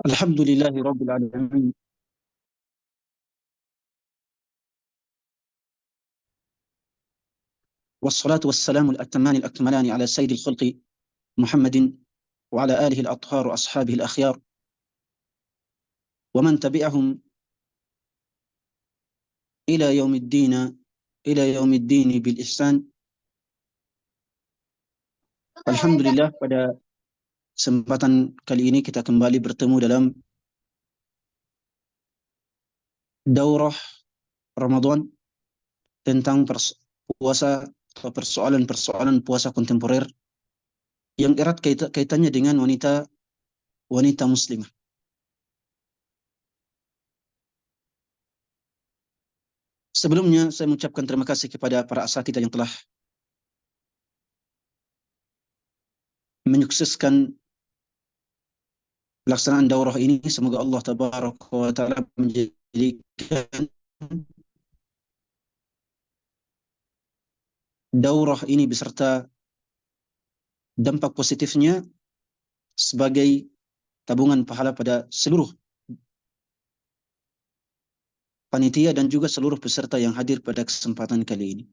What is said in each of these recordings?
Alhamdulillahi Rabbil Alamin. Wassalatu wassalamu al-atamani al-akmalani ala sayyidil khalqi Muhammadin wa ala alihi al-athhar wa ashabihi al-akhyar wa man tabi'ahum ila yaumiddin ila yaumiddin bil ihsan. Alhamdulillah, pada kesempatan kali ini kita kembali bertemu dalam daurah Ramadan tentang puasa atau persoalan-persoalan puasa kontemporer yang erat kaitannya dengan wanita muslimah. Sebelumnya saya mengucapkan terima kasih kepada para asatidz yang telah menyukseskan pelaksanaan daurah ini. Semoga Allah tabaraka wa taala menjadikan daurah ini beserta dampak positifnya sebagai tabungan pahala pada seluruh panitia dan juga seluruh peserta yang hadir pada kesempatan kali ini.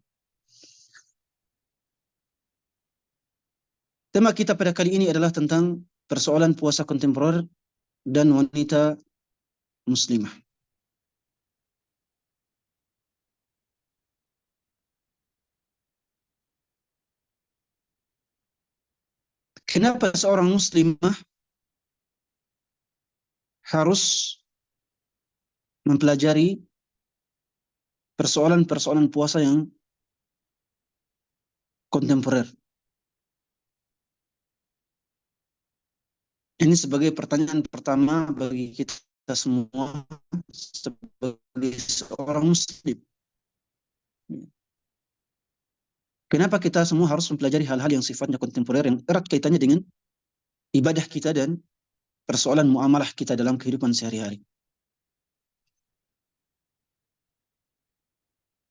Tema kita pada kali ini adalah tentang persoalan puasa kontemporer dan wanita muslimah. Kenapa seorang muslimah harus mempelajari persoalan-persoalan puasa yang kontemporer? Ini sebagai pertanyaan pertama bagi kita semua sebagai seorang muslim. Kenapa kita semua harus mempelajari hal-hal yang sifatnya kontemporer yang erat kaitannya dengan ibadah kita dan persoalan muamalah kita dalam kehidupan sehari-hari?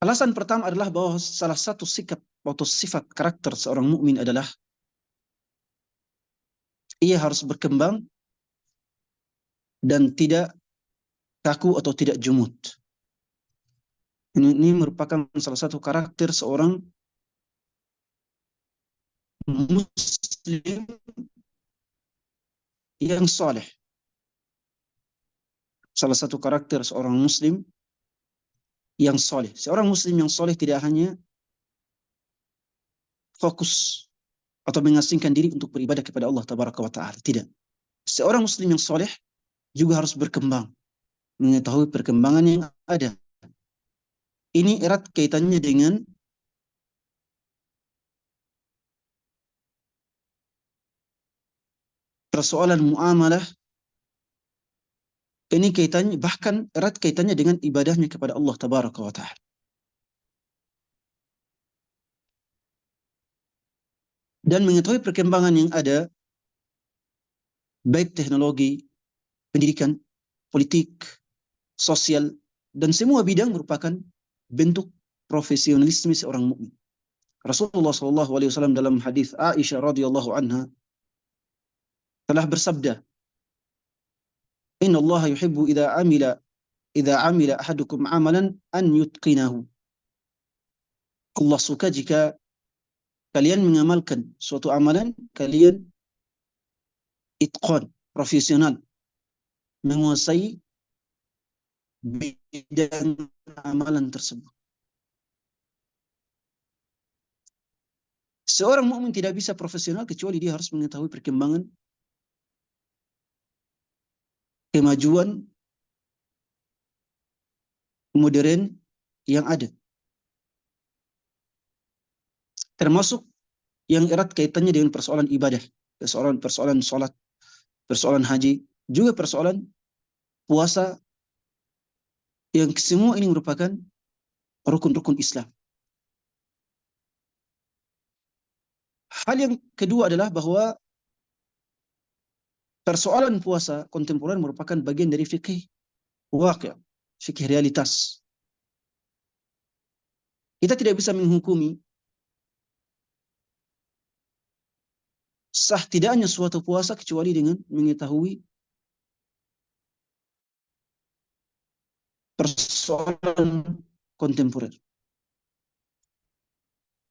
Alasan pertama adalah bahwa salah satu sikap atau sifat karakter seorang mukmin adalah ia harus berkembang dan tidak kaku atau tidak jumud. Ini merupakan salah satu karakter seorang muslim yang soleh. Salah satu karakter seorang muslim yang soleh. Seorang muslim yang soleh tidak hanya fokus atau mengasingkan diri untuk beribadah kepada Allah tabaraka wa ta'ala. Tidak. Seorang muslim yang soleh juga harus berkembang, mengetahui perkembangan yang ada. Ini erat kaitannya dengan persoalan muamalah. Ini kaitannya, bahkan erat kaitannya dengan ibadahnya kepada Allah tabaraka wa ta'ala. Dan mengetahui perkembangan yang ada, baik teknologi, pendidikan, politik, sosial, dan semua bidang merupakan bentuk profesionalisme seorang mukmin. Rasulullah SAW dalam hadis Aisyah radhiyallahu anha telah bersabda, "Inna Allah yuhibbu idza amila ahadukum amalan an yutqinahu." Allah suka jika kalian mengamalkan suatu amalan, kalian itqan, profesional, menguasai bidang amalan tersebut. Seorang mukmin tidak bisa profesional kecuali dia harus mengetahui perkembangan, kemajuan modern yang ada. Termasuk yang erat kaitannya dengan persoalan ibadah, persoalan sholat, persoalan haji, juga persoalan puasa, yang semua ini merupakan rukun-rukun Islam. Hal yang kedua adalah bahwa persoalan puasa kontemporer merupakan bagian dari fikih waqi', fikih realitas. Kita tidak bisa menghukumi sah tidaknya suatu puasa kecuali dengan mengetahui persoalan kontemporer.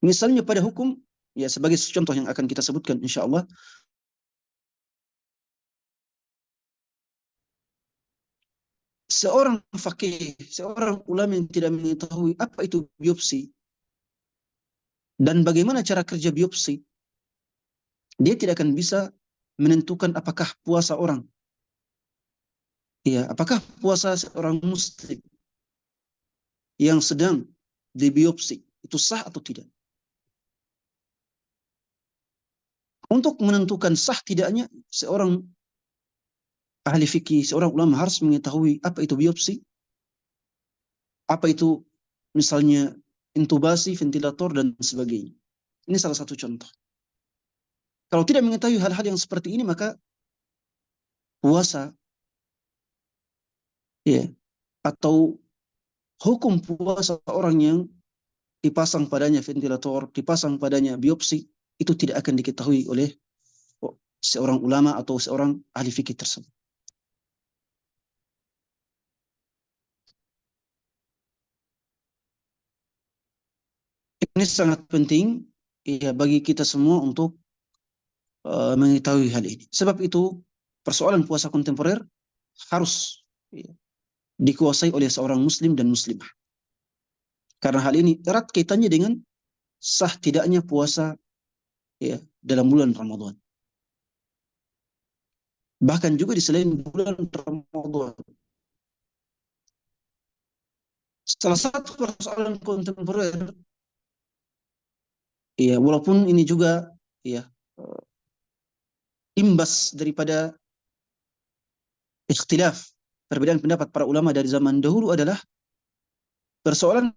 Misalnya pada hukum, ya sebagai contoh yang akan kita sebutkan insya Allah, seorang fakih, seorang ulama yang tidak mengetahui apa itu biopsi dan bagaimana cara kerja biopsi, dia tidak akan bisa menentukan apakah puasa orang, ya, apakah puasa seorang muslim yang sedang dibiopsi itu sah atau tidak. Untuk menentukan sah tidaknya, seorang ahli fikih, seorang ulama harus mengetahui apa itu biopsi, apa itu misalnya intubasi, ventilator, dan sebagainya. Ini salah satu contoh. Kalau tidak mengetahui hal-hal yang seperti ini, maka puasa, ya, atau hukum puasa orang yang dipasang padanya ventilator, dipasang padanya biopsi, itu tidak akan diketahui oleh seorang ulama atau seorang ahli fikih tersebut. Ini sangat penting ya bagi kita semua untuk mengetahui hal ini. Sebab itu persoalan puasa kontemporer harus ya, dikuasai oleh seorang muslim dan muslimah. Karena hal ini erat kaitannya dengan sah tidaknya puasa ya dalam bulan Ramadan. Bahkan juga di selain bulan Ramadan. Salah satu persoalan kontemporer ya walaupun ini juga ya imbas daripada ikhtilaf perbedaan pendapat para ulama dari zaman dahulu adalah persoalan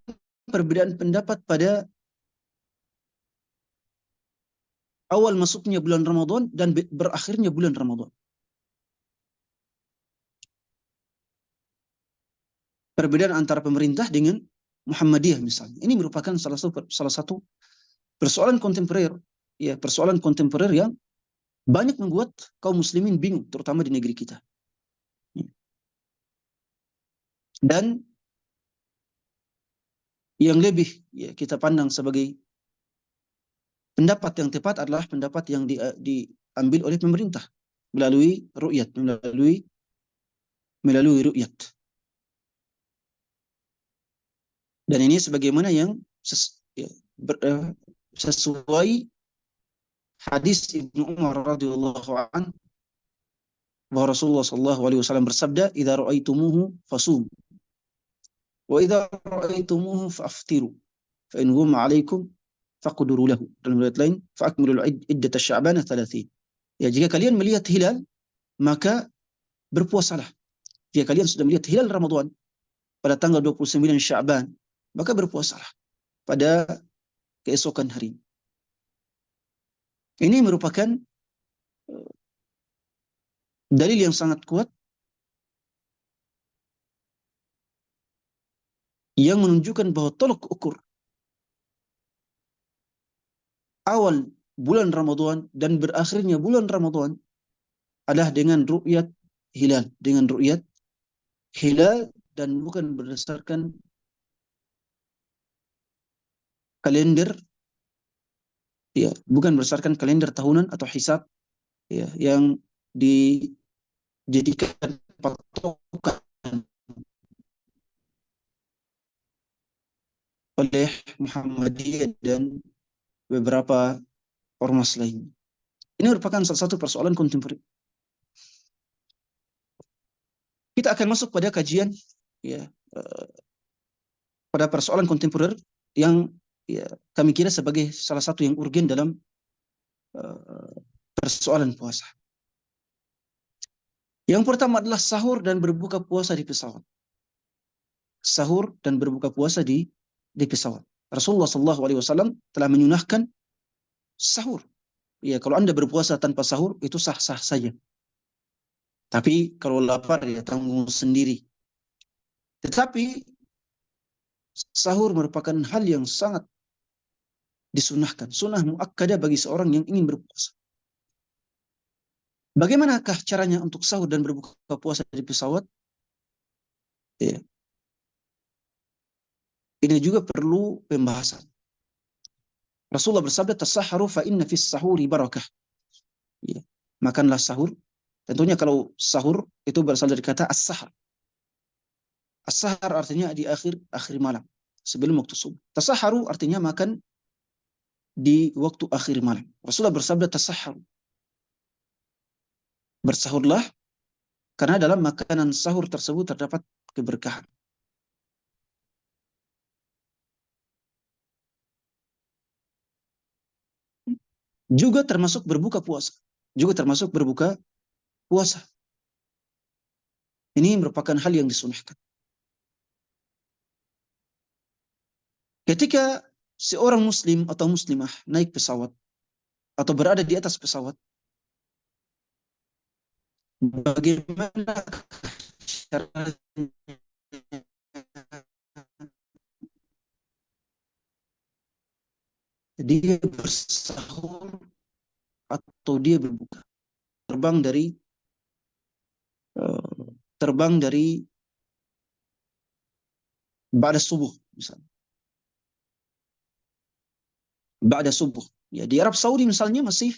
perbedaan pendapat pada awal masuknya bulan Ramadan dan berakhirnya bulan Ramadan. Perbedaan antara pemerintah dengan Muhammadiyah misalnya. Ini merupakan salah satu persoalan kontemporer, ya persoalan kontemporer yang banyak membuat kaum muslimin bingung, terutama di negeri kita. Dan yang lebih ya, kita pandang sebagai pendapat yang tepat adalah pendapat yang diambil oleh pemerintah melalui ru'yat, melalui ru'yat. Dan ini sebagaimana yang sesuai hadis Ibnu Umar radhiyallahu an bahwa Rasulullah sallallahu alaihi wasallam bersabda, "Idza ra'aitumuhu fasum wa idza ra'aitumuhu faftiru fa in ghumma 'alaikum faqduru lahu." Dalam riwayat lain, "Fa'akmilu iddat asy-sya'ban 30." Ya, jika kalian melihat hilal, maka berpuasalah. Jika kalian sudah melihat hilal Ramadan pada tanggal 29 Sya'ban, maka berpuasalah pada keesokan hari. Ini merupakan dalil yang sangat kuat yang menunjukkan bahwa tolok ukur awal bulan Ramadan dan berakhirnya bulan Ramadan adalah dengan ru'yat hilal, dengan ru'yat hilal dan bukan berdasarkan kalender, ya, bukan berdasarkan kalender tahunan atau hisab, ya, yang dijadikan patokan oleh Muhammadiyah dan beberapa ormas lain. Ini merupakan salah satu persoalan kontemporer. Kita akan masuk pada kajian ya pada persoalan kontemporer yang ya, kami kira sebagai salah satu yang urgen dalam persoalan puasa. Yang pertama adalah sahur dan berbuka puasa di pesawat. Sahur dan berbuka puasa di pesawat. Rasulullah SAW telah menyunahkan sahur. Ya, kalau Anda berpuasa tanpa sahur itu sah-sah saja. Tapi kalau lapar ya tanggung sendiri. Tetapi sahur merupakan hal yang sangat disunahkan. Sunnah muakkadah bagi seorang yang ingin berpuasa. Bagaimanakah caranya untuk sahur dan berbuka puasa di pesawat? Ya. Ini juga perlu pembahasan. Rasulullah bersabda, "Tasahharu fa inna fis sahuri barakah." Ya. Makanlah sahur. Tentunya kalau sahur itu berasal dari kata as-sahar. As-sahar artinya di akhir akhir malam, sebelum waktu subuh. Tasaharu artinya makan di waktu akhir malam. Rasulullah bersabda, "Tasahharu." Bersahurlah karena dalam makanan sahur tersebut terdapat keberkahan. Juga termasuk berbuka puasa. Juga termasuk berbuka puasa. Ini merupakan hal yang disunahkan. Ketika seorang muslim atau muslimah naik pesawat atau berada di atas pesawat, bagaimana caranya dia bersahur atau dia berbuka? Terbang dari eh, terbang dari ba'da subuh misalnya. Ba'da subuh. Ya, di Arab Saudi misalnya masih,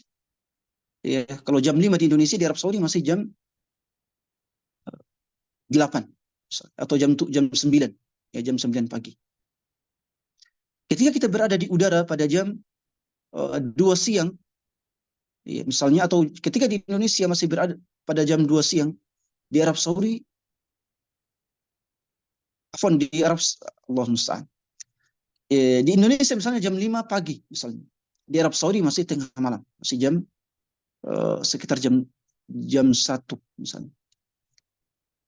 ya, kalau jam 5 di Indonesia, di Arab Saudi masih jam 8 atau jam 9, ya, jam 9 pagi. Ketika kita berada di udara pada jam 2 siang, ya, misalnya, atau ketika di Indonesia masih berada pada jam 2 siang, di Arab Saudi, afwan, di Arab, Allah musta'an. Di Indonesia misalnya jam 5 pagi misalnya. Di Arab Saudi masih tengah malam, masih jam sekitar jam 1 misalnya.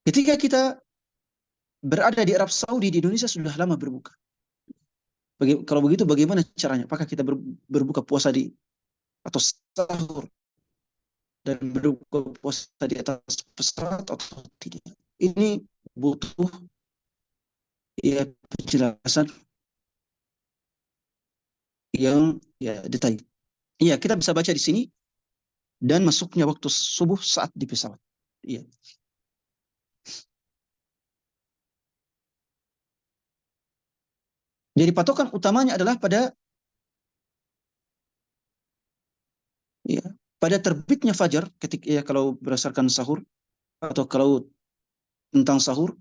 Ketika kita berada di Arab Saudi, di Indonesia sudah lama berbuka. Kalau begitu bagaimana caranya? Apakah kita berbuka puasa atau sahur dan berbuka puasa di atas pesawat atau tidak? Ini butuh, ya, penjelasan yang, ya, detail. Iya, kita bisa baca di sini, dan masuknya waktu subuh saat di pesawat. Iya. Jadi patokan utamanya adalah ya, pada terbitnya fajar, ketika, ya, kalau berdasarkan sahur atau kalau tentang sahur,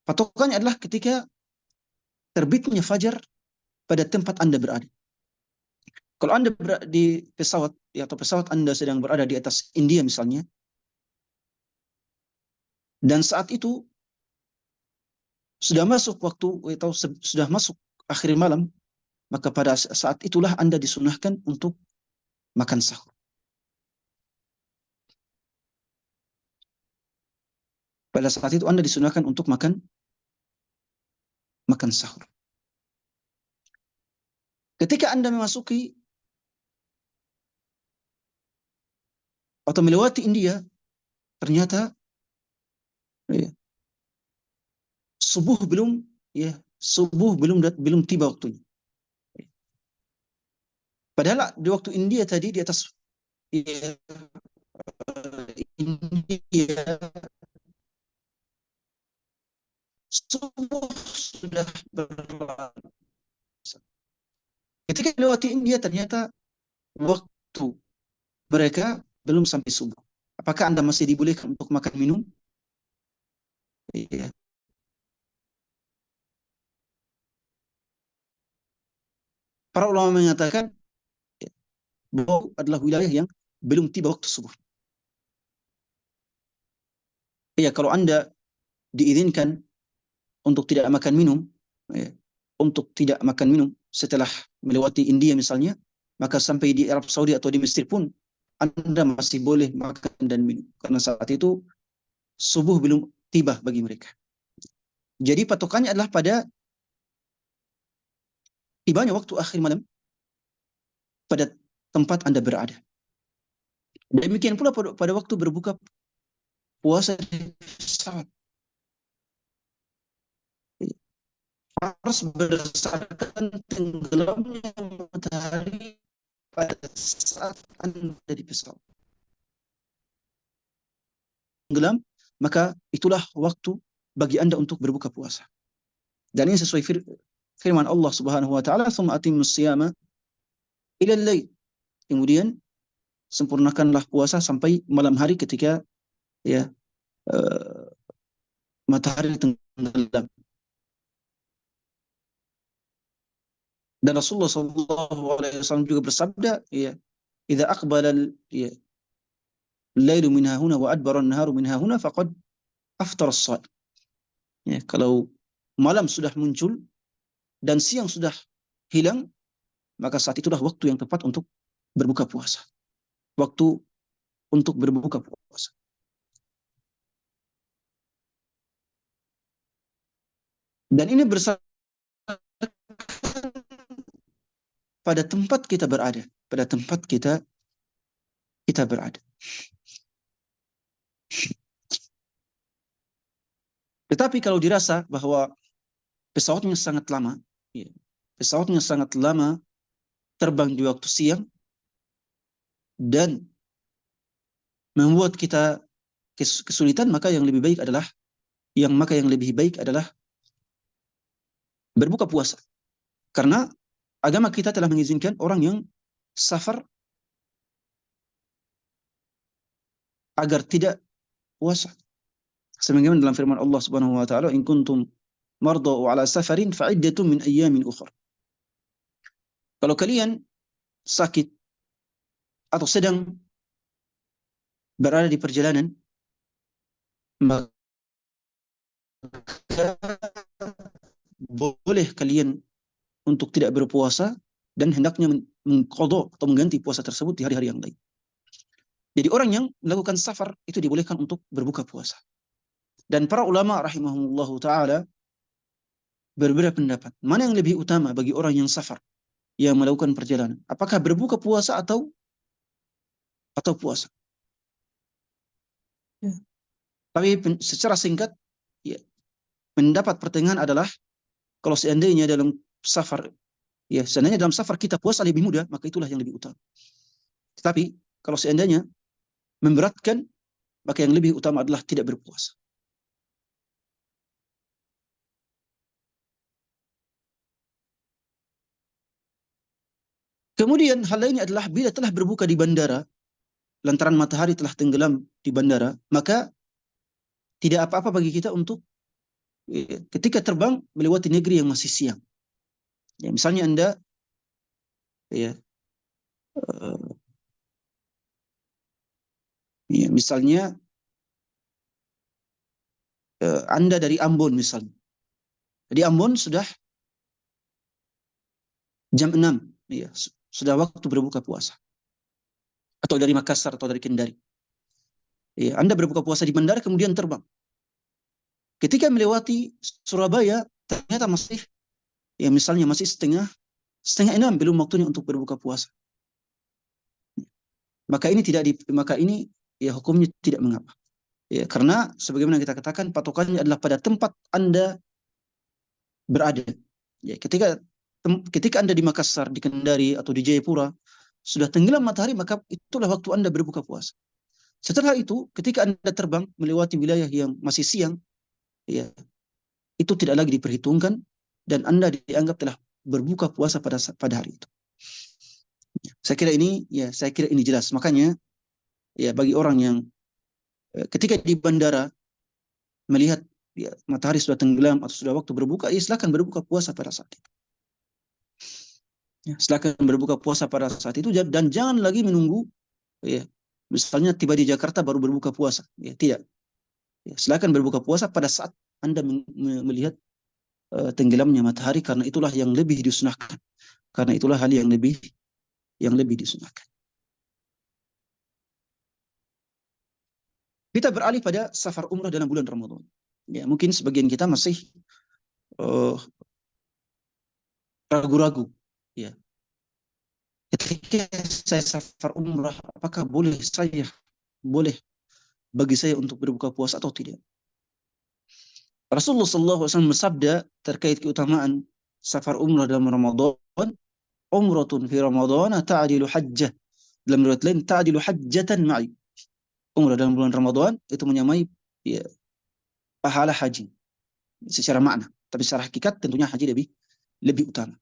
patokannya adalah ketika terbitnya fajar pada tempat Anda berada. Kalau Anda berada di pesawat, ya, atau pesawat Anda sedang berada di atas India misalnya, dan saat itu sudah masuk waktu, atau sudah masuk akhir malam, maka pada saat itulah Anda disunahkan untuk makan sahur. Pada saat itu Anda disunahkan untuk makan sahur. Ketika Anda memasuki atau melewati India, ternyata, ya, subuh belum, ya, subuh belum tiba waktunya. Padahal di waktu India tadi di atas, ya, India, subuh sudah berlalu. Ketika melewati India, ternyata waktu mereka belum sampai subuh. Apakah Anda masih dibolehkan untuk makan minum? Ya. Para ulama mengatakan, ya, bahwa adalah wilayah yang belum tiba waktu subuh. Ya, kalau Anda diizinkan untuk tidak makan minum, ya, untuk tidak makan minum setelah melewati India misalnya, maka sampai di Arab Saudi atau di Mesir pun Anda masih boleh makan dan minum, karena saat itu subuh belum tiba bagi mereka. Jadi patokannya adalah pada tibanya waktu akhir malam pada tempat Anda berada. Demikian pula pada waktu berbuka puasa di pesawat. Harus berdasarkan tenggelamnya matahari pada saat Anda di pesawat. Tenggelam, maka itulah waktu bagi Anda untuk berbuka puasa. Dan ini sesuai firman Allah Subhanahu wa taala, "Tsumma atimmus shiyama ila al-lail." Kemudian sempurnakanlah puasa sampai malam hari ketika ya uh, matahari tenggelam. Dan Rasulullah sallallahu alaihi wasallam juga bersabda, ya, "Idza aqbala ya, al-lailu min hahuna wa adbara an-naharu min hahuna faqad aftara as-shaim." Ya, kalau malam sudah muncul dan siang sudah hilang, maka saat itulah waktu yang tepat untuk berbuka puasa. Waktu untuk berbuka puasa. Dan ini bersama pada tempat kita berada, pada tempat kita berada. Tetapi kalau dirasa bahwa pesawatnya sangat lama, ya, pesawatnya sangat lama terbang di waktu siang dan membuat kita kesulitan, maka yang lebih baik adalah berbuka puasa. Karena agama kita telah mengizinkan orang yang safar agar tidak puasa. Sebagaimana dalam firman Allah Subhanahu wa taala, "In kuntum marda ala safarin fa iddatun min ayyamin ukhra." Kalau kalian sakit atau sedang berada di perjalanan, maka boleh kalian untuk tidak berpuasa dan hendaknya mengqadha atau mengganti puasa tersebut di hari-hari yang lain. Jadi orang yang melakukan safar itu dibolehkan untuk berbuka puasa. Dan para ulama rahimahumullahu taala berbeda pendapat. Mana yang lebih utama bagi orang yang safar, yang melakukan perjalanan? Apakah berbuka puasa atau puasa? Ya. Tapi secara singkat, ya, pendapat pertengahan adalah kalau seandainya dalam safar, ya seandainya dalam safar kita puasa lebih mudah, maka itulah yang lebih utama. Tetapi kalau seandainya memberatkan, maka yang lebih utama adalah tidak berpuasa. Kemudian hal lainnya adalah bila telah berbuka di bandara, lantaran matahari telah tenggelam di bandara, maka tidak apa-apa bagi kita untuk ketika terbang melewati negeri yang masih siang. Ya, misalnya Anda ya, ya misalnya Anda dari Ambon misalnya. Jadi Ambon sudah jam 6, ya, sudah waktu berbuka puasa. Atau dari Makassar atau dari Kendari. Ya, Anda berbuka puasa di bandara kemudian terbang. Ketika melewati Surabaya ternyata masih ya misalnya masih setengah 6 belum waktunya untuk berbuka puasa. Maka ini ya hukumnya tidak mengapa. Ya, karena sebagaimana kita katakan patokannya adalah pada tempat Anda berada. Ya, ketika Anda di Makassar, di Kendari atau di Jayapura sudah tenggelam matahari, maka itulah waktu Anda berbuka puasa. Setelah itu, ketika Anda terbang melewati wilayah yang masih siang, ya, itu tidak lagi diperhitungkan dan Anda dianggap telah berbuka puasa pada hari itu. Saya kira ini jelas. Makanya ya bagi orang yang ketika di bandara melihat ya, matahari sudah tenggelam atau sudah waktu berbuka, ya silakan berbuka puasa pada saat itu. Ya, silakan berbuka puasa pada saat itu dan jangan lagi menunggu ya, misalnya tiba di Jakarta baru berbuka puasa. Ya, tidak. Ya, silakan berbuka puasa pada saat Anda melihat tenggelamnya matahari, karena itulah yang lebih disunahkan. Karena itulah hal yang lebih disunahkan. Kita beralih pada safar umrah dalam bulan Ramadan. Ya, mungkin sebagian kita masih ragu-ragu. Ya. Ketika saya safar umrah, apakah boleh bagi saya untuk berbuka puasa atau tidak? Rasulullah SAW bersabda terkait keutamaan safar umrah dalam Ramadan, "Umratun fi Ramadan ta'dilu hajjah." Dalam riwayat lain, "ta'dilu hajjatan ma'i." Umrah dalam bulan Ramadan itu menyamai ya, pahala haji secara makna, tapi secara hakikat tentunya haji lebih utama.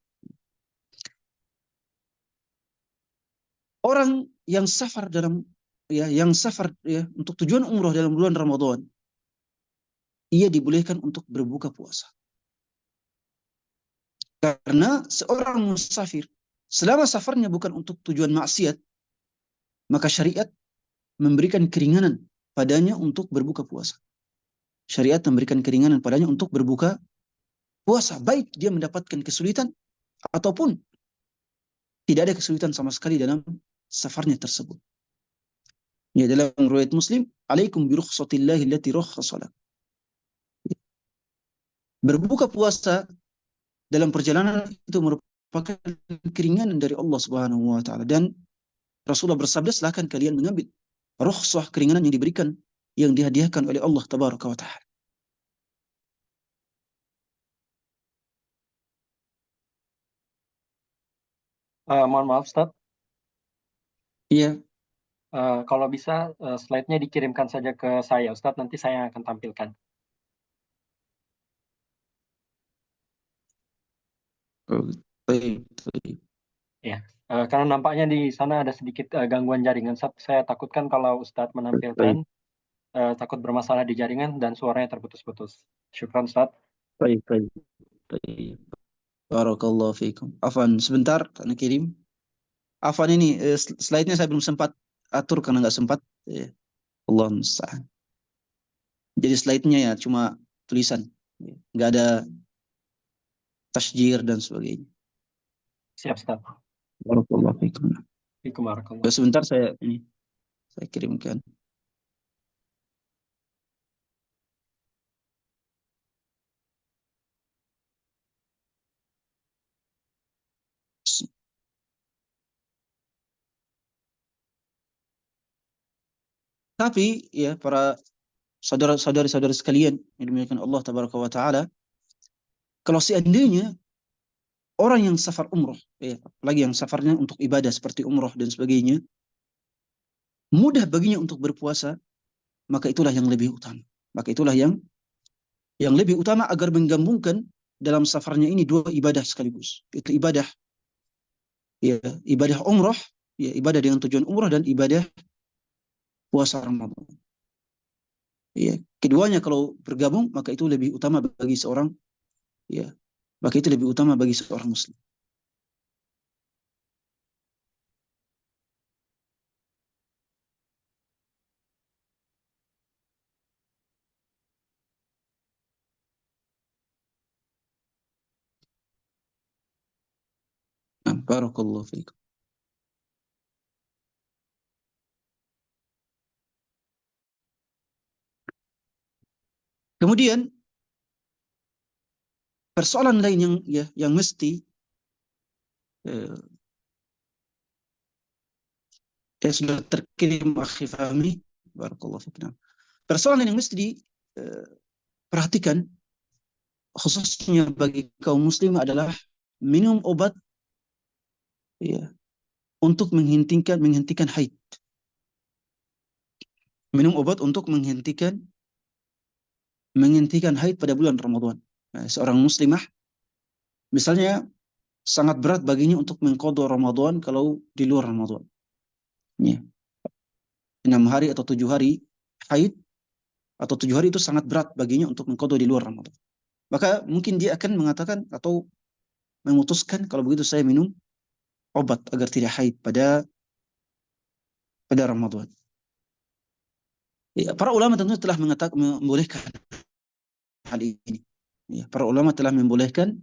Orang yang safar untuk tujuan umroh dalam bulan Ramadan, ia dibolehkan untuk berbuka puasa. Karena seorang musafir selama safarnya bukan untuk tujuan maksiat, maka syariat memberikan keringanan padanya untuk berbuka puasa. Syariat memberikan keringanan padanya untuk berbuka puasa, baik dia mendapatkan kesulitan ataupun tidak ada kesulitan sama sekali dalam safarnya tersebut. Ya, dalam riwayat Muslim, alaikum bi rukhsatillahi allati rakhkhasa lakum. Berbuka puasa dalam perjalanan itu merupakan keringanan dari Allah Subhanahu wa taala, dan Rasulullah bersabda, silakan kalian mengambil rukhsah, keringanan yang diberikan, yang dihadiahkan oleh Allah Tabaraka wa taala. Mohon maaf, Ustaz. Iya. Kalau bisa slide-nya dikirimkan saja ke saya, Ustaz. Nanti saya akan tampilkan. Baik. Ya, karena nampaknya di sana ada sedikit gangguan jaringan, Ustaz. Saya takutkan kalau Ustaz menampilkan, takut bermasalah di jaringan dan suaranya terputus-putus. Syukran, Ustaz. Baik. Barakallahu fiikum. Afwan, sebentar, Anda kirim. Afwan, ini slide-nya saya belum sempat atur karena nggak sempat. Allah musta'an. Jadi slide-nya ya cuma tulisan, nggak ada tasjir dan sebagainya. Siap, Ustaz. Barakallahu fiikum. Barakallahu. Sebentar saya kirimkan. Tapi ya, para saudara-saudari sekalian yang dimuliakan Allah Tabaraka wa taala, kalau seandainya orang yang safar umroh, apalagi yang safarnya untuk ibadah seperti umroh dan sebagainya, mudah baginya untuk berpuasa, maka itulah yang lebih utama. Maka itulah yang lebih utama, agar menggabungkan dalam safarnya ini dua ibadah sekaligus. Itu ibadah umroh, ibadah dengan tujuan umroh, dan ibadah puasa Ramadan. Ya, keduanya kalau bergabung, maka itu lebih utama bagi seorang, maka itu lebih utama bagi seorang muslim. Barakallahu fiikum. Kemudian persoalan lain yang mesti sudah terkirim akhi Fahmi, barakallahu fiikum. Persoalan lain yang mesti diperhatikan khususnya bagi kaum muslim adalah minum obat untuk menghentikan haid. Minum obat untuk menghentikan haid pada bulan Ramadan. Seorang muslimah misalnya sangat berat baginya untuk mengqadha Ramadan kalau di luar Ramadan. 6 hari atau 7 hari haid, atau 7 hari itu sangat berat baginya untuk mengqadha di luar Ramadan. Maka mungkin dia akan mengatakan atau memutuskan, kalau begitu saya minum obat agar tidak haid pada Ramadan. Para ulama tentu telah membolehkan hal ini. Para ulama telah membolehkan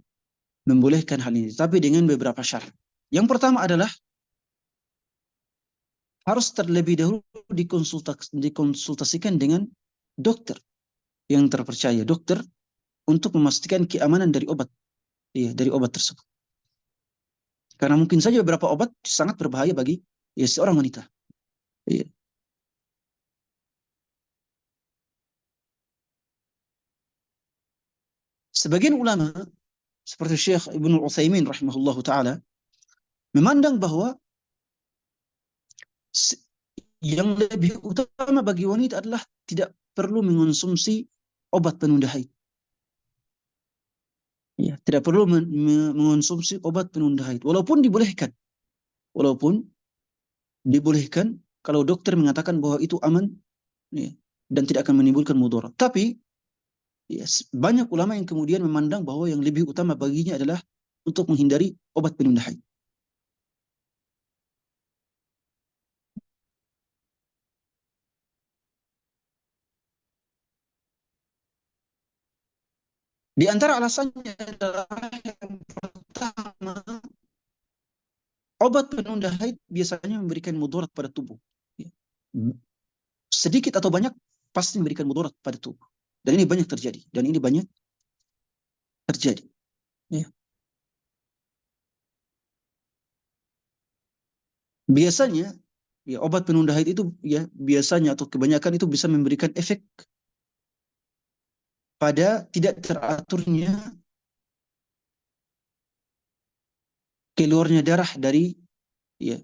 hal ini, tapi dengan beberapa syarat. Yang pertama adalah harus terlebih dahulu dikonsultasikan dengan dokter yang terpercaya, dokter untuk memastikan keamanan dari obat, tersebut. Karena mungkin saja beberapa obat sangat berbahaya bagi seorang wanita. Sebagian ulama seperti Syekh Ibnu Utsaimin rahimahullahu taala memandang bahwa yang lebih utama bagi wanita adalah tidak perlu mengonsumsi obat penunda haid. Ya, tidak perlu mengonsumsi obat penunda haid, walaupun dibolehkan kalau dokter mengatakan bahwa itu aman, ya, dan tidak akan menimbulkan mudarat. Tapi ya, banyak ulama yang kemudian memandang bahwa yang lebih utama baginya adalah untuk menghindari obat penunda haid. Di antara alasannya adalah yang pertama, obat penunda haid biasanya memberikan mudarat pada tubuh. Ya. Sedikit atau banyak pasti memberikan mudarat pada tubuh. Dan ini banyak terjadi. Ya. Biasanya ya obat penunda haid itu ya biasanya atau kebanyakan itu bisa memberikan efek pada tidak teraturnya keluarnya darah ya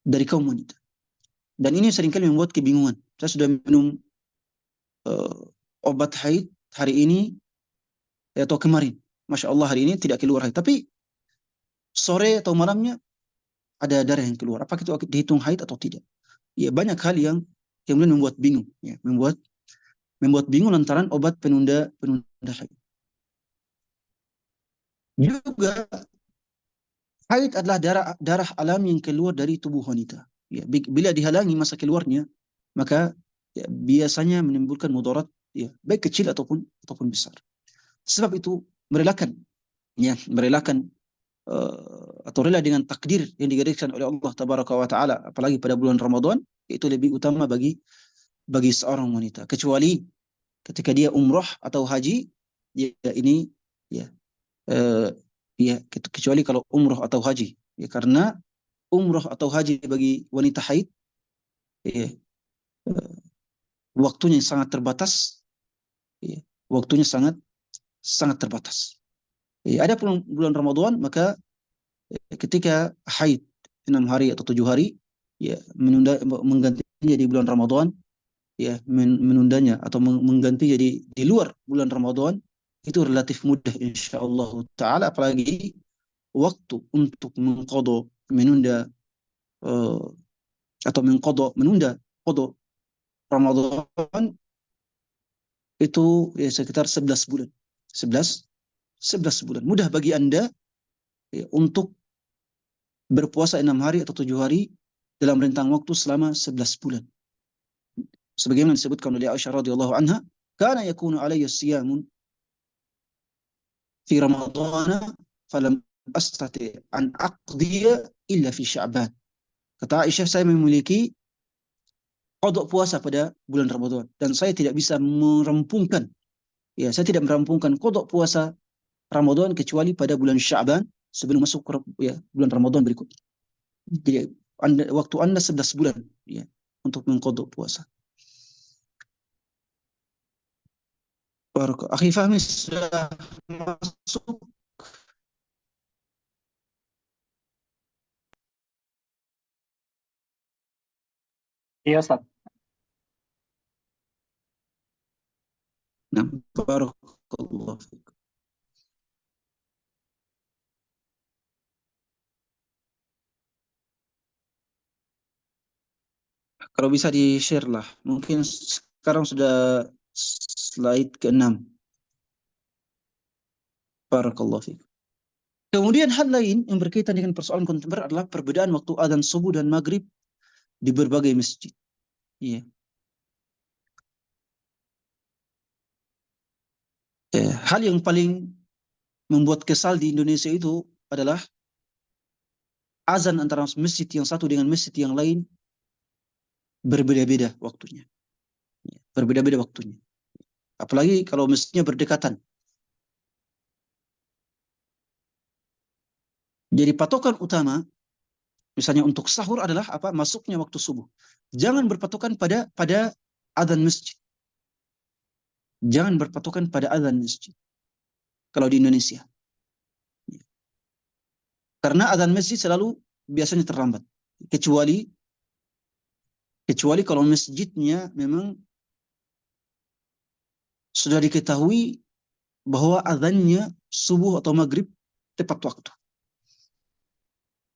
dari kaum wanita. Dan ini seringkali membuat kebingungan. Saya sudah minum uh, obat haid hari ini atau kemarin. Masya Allah hari ini tidak keluar haid. Tapi sore atau malamnya ada darah yang keluar. Apakah itu dihitung haid atau tidak? Ya banyak hal yang kemudian membuat bingung. Ya, membuat bingung lantaran obat penunda haid. Juga haid adalah darah alami yang keluar dari tubuh wanita. Ya, bila dihalangi masa keluarnya, maka ya, biasanya menimbulkan mudarat ya, baik kecil ataupun besar. Sebab itu merelakan atau rela dengan takdir yang digariskan oleh Allah Tabaraka wa Taala, apalagi pada bulan Ramadan, itu lebih utama bagi seorang wanita. Kecuali ketika dia umrah atau haji, ya ini ya ya kecuali kalau umrah atau haji. Ya karena umrah atau haji bagi wanita haid ya, waktunya sangat terbatas, ya, waktunya sangat sangat terbatas. Ya, ada bulan Ramadan maka ketika haid 6 hari atau 7 hari ya menggantinya di bulan Ramadan, ya menundanya atau mengganti jadi di luar bulan Ramadan itu relatif mudah insyaallah taala, apalagi waktu untuk menunda uh, atau menunda qada Ramadan itu ya sekitar 11 bulan. 11 11 bulan. Mudah bagi Anda ya, untuk berpuasa 6 hari atau 7 hari dalam rentang waktu selama 11 bulan. Sebagaimana disebutkan oleh Aisyah radhiyallahu anha, "Kana yakunu alayya siyamun fi Ramadhan falam astati an aqdiya illa fi Sya'ban." Kata Aisyah, saya memiliki qada puasa pada bulan Ramadan dan saya tidak bisa merampungkan, ya saya tidak merampungkan qada puasa Ramadan kecuali pada bulan Sya'ban sebelum masuk ya bulan Ramadan berikutnya. Jadi waktu Anda 11 bulan ya untuk mengqada puasa. Akhi Fahmi sudah masuk. Iya, Ustaz. Nah, barakallahu fikum. Kalau bisa di-share lah. Mungkin sekarang sudah slide ke-6. Barakallahu fikum. Kemudian hal lain yang berkaitan dengan persoalan kontemporer adalah perbedaan waktu adzan subuh dan maghrib di berbagai masjid. Iya. Hal yang paling membuat kesal di Indonesia itu adalah azan antara masjid yang satu dengan masjid yang lain berbeda-beda waktunya. Berbeda-beda waktunya. Apalagi kalau masjidnya berdekatan. Jadi patokan utama misalnya untuk sahur adalah apa? Masuknya waktu subuh. Jangan berpatokan pada adzan masjid. Jangan berpatokan pada adzan masjid. Kalau di Indonesia. Karena adzan masjid selalu biasanya terlambat. Kecuali kalau masjidnya memang sudah diketahui bahwa adzannya subuh atau maghrib tepat waktu.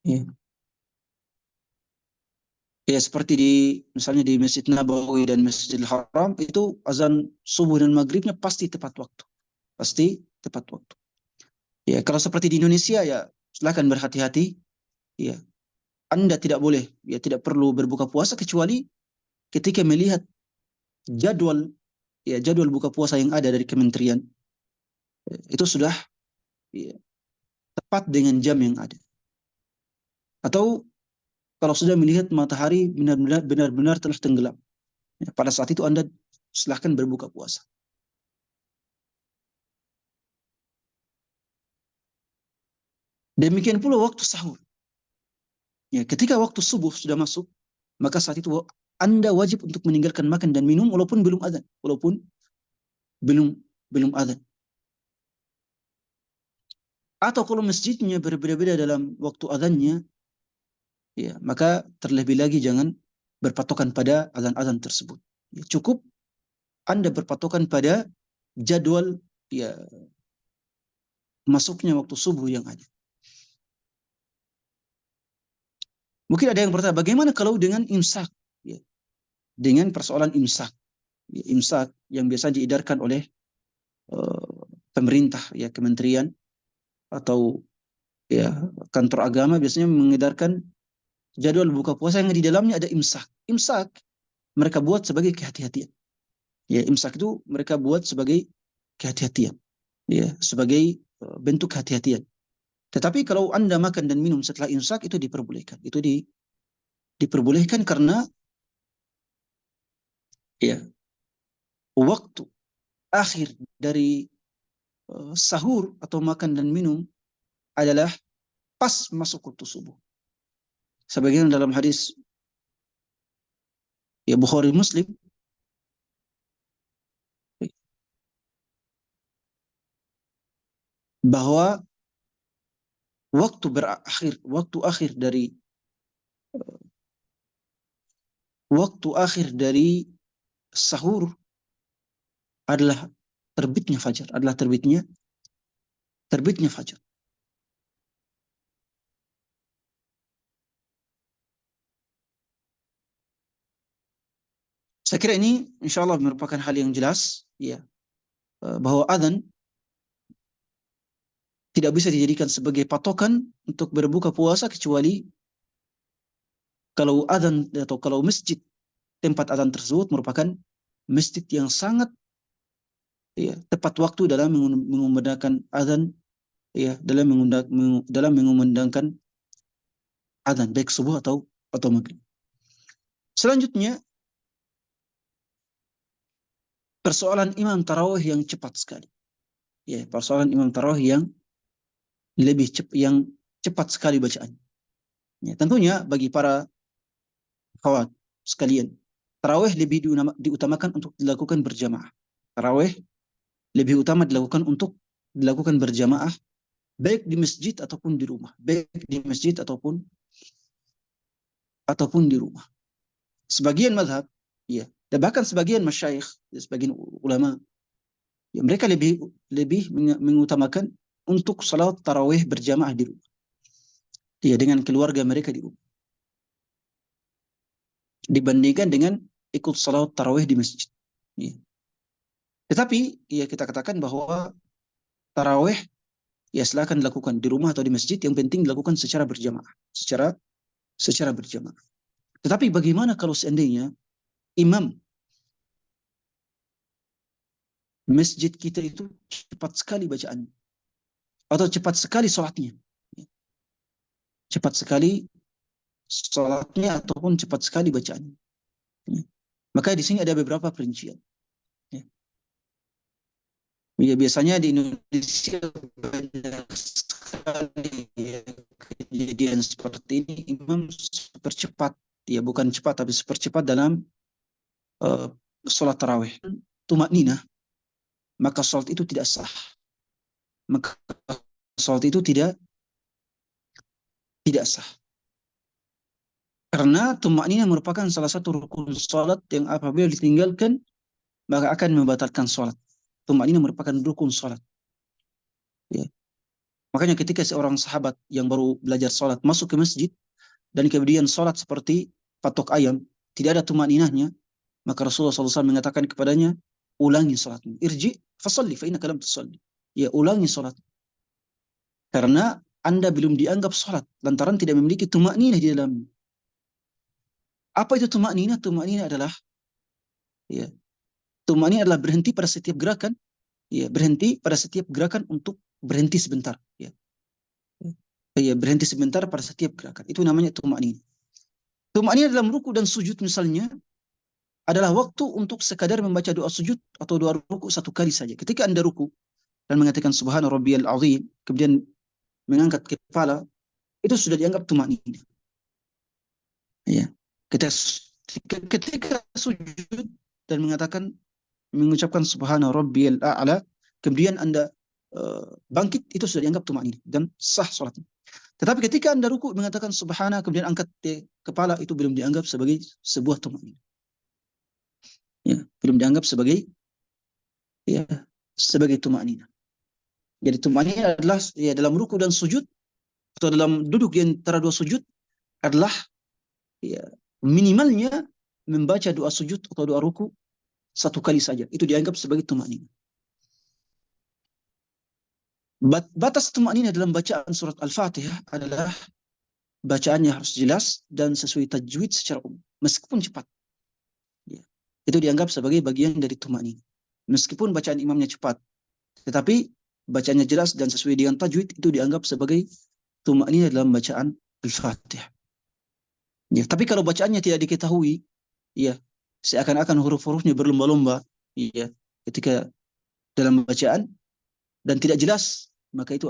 Ya. Ya, seperti misalnya di Masjid Nabawi dan Masjidil Haram itu azan subuh dan maghribnya pasti tepat waktu. Pasti tepat waktu. Ya, kalau seperti di Indonesia ya silakan berhati-hati. Ya, Anda tidak boleh, ya tidak perlu berbuka puasa kecuali ketika melihat jadwal, ya jadwal buka puasa yang ada dari kementerian. Itu sudah, ya, tepat dengan jam yang ada. Atau kalau sudah melihat matahari benar-benar telah tenggelam, ya, pada saat itu Anda silahkan berbuka puasa. Demikian pula waktu sahur. Ya, ketika waktu subuh sudah masuk, maka saat itu Anda wajib untuk meninggalkan makan dan minum walaupun belum adzan, walaupun belum belum adzan. Atau kalau masjidnya berbeda-beda dalam waktu adzannya, ya, maka terlebih lagi jangan berpatokan pada adzan-adzan tersebut. Ya, cukup Anda berpatokan pada jadwal, ya, masuknya waktu subuh yang ada. Mungkin ada yang bertanya, bagaimana kalau dengan imsak? Ya, dengan persoalan imsak. Ya, imsak yang biasa diedarkan oleh pemerintah, ya kementerian atau ya kantor agama biasanya mengedarkan jadwal buka puasa yang di dalamnya ada imsak. Imsak mereka buat sebagai kehati-hatian. Ya, imsak itu mereka buat sebagai kehati-hatian. Ya, sebagai bentuk kehati-hatian. Tetapi kalau Anda makan dan minum setelah imsak itu diperbolehkan. Itu diperbolehkan karena ya waktu akhir dari sahur atau makan dan minum adalah pas masuk waktu subuh. Sebagian dalam hadis ya Bukhari Muslim bahwa waktu akhir dari sahur adalah terbitnya fajar. Saya kira ini insya Allah merupakan hal yang jelas, ya, bahwa adzan tidak bisa dijadikan sebagai patokan untuk berbuka puasa kecuali kalau adzan atau kalau masjid tempat adzan tersebut merupakan masjid yang sangat, ya, tepat waktu dalam mengumandangkan adzan, ya, dalam mengumandangkan adzan baik subuh atau maghrib. Selanjutnya persoalan imam tarawih yang cepat sekali. Ya, persoalan imam tarawih yang cepat sekali bacaan. Ya, tentunya bagi para akhwat sekalian, tarawih lebih diutamakan untuk dilakukan berjamaah. Tarawih lebih utama dilakukan berjamaah baik di masjid ataupun di rumah, baik di masjid ataupun di rumah. Sebagian mazhab, ya, dan bahkan sebagian masyayikh, sebagian ulama, ya, mereka lebih mengutamakan untuk salat tarawih berjamaah di rumah, ya, dengan keluarga mereka di rumah, dibandingkan dengan ikut salat tarawih di masjid. Ya. Tetapi ya kita katakan bahwa tarawih ya silakan dilakukan di rumah atau di masjid, yang penting dilakukan secara berjamaah, secara berjamaah. Tetapi bagaimana kalau seandainya imam masjid kita itu cepat sekali bacaan atau cepat sekali sholatnya, ataupun cepat sekali bacaan, maka di sini ada beberapa perincian. Ya, biasanya di Indonesia banyak sekali, ya, kejadian seperti ini, imam sepercepat, ya bukan cepat tapi sepercepat dalam sholat tarawih, tumakninah, maka sholat itu tidak sah. Maka sholat itu tidak sah. Karena tumakninah merupakan salah satu rukun sholat yang apabila ditinggalkan maka akan membatalkan sholat. Tumakninah merupakan rukun sholat. Ya. Makanya ketika seorang sahabat yang baru belajar sholat masuk ke masjid dan kemudian sholat seperti patok ayam, tidak ada tumaninahnya, maka Rasulullah SAW mengatakan kepadanya, ulangi sholatmu. Irji fasalli fa innaka lam tusalli. Ya, ulangi sholat. Karena Anda belum dianggap sholat lantaran tidak memiliki tumaninah di dalamnya. Apa itu tumaninah? Tumaninah adalah ya, tumaninah adalah berhenti pada setiap gerakan, ya, berhenti pada setiap gerakan untuk berhenti sebentar, ya. Ya, berhenti sebentar pada setiap gerakan. Itu namanya tumaninah. Tumaninah dalam ruku dan sujud misalnya adalah waktu untuk sekadar membaca doa sujud atau doa ruku satu kali saja. Ketika Anda ruku dan mengatakan subhana rabbiyal azim, kemudian mengangkat kepala, itu sudah dianggap tumaninah. Ya. Ketika sujud dan mengucapkan subhana rabbiyal a'la, kemudian Anda bangkit, itu sudah dianggap tumaninah dan sah salatnya. Tetapi ketika Anda ruku mengatakan subhana kemudian angkat kepala, itu belum dianggap sebagai sebuah tumaninah. Ya, belum dianggap sebagai ya sebagai tumaninah. Jadi tumaninah adalah ya dalam ruku dan sujud atau dalam duduk di antara dua sujud adalah ya minimalnya membaca doa sujud atau doa ruku satu kali saja. Itu dianggap sebagai tumaninah. Batas tumaninah dalam bacaan surat Al-Fatihah adalah bacaannya harus jelas dan sesuai tajwid secara umum, meskipun cepat. Ya. Itu dianggap sebagai bagian dari tumaninah. Meskipun bacaan imamnya cepat, tetapi bacanya jelas dan sesuai dengan tajwid, itu dianggap sebagai tumaninah dalam bacaan Al-Fatihah. Ya, tapi kalau bacaannya tidak diketahui, ya, seakan-akan huruf-hurufnya berlomba-lomba, ya, ketika dalam bacaan dan tidak jelas, maka itu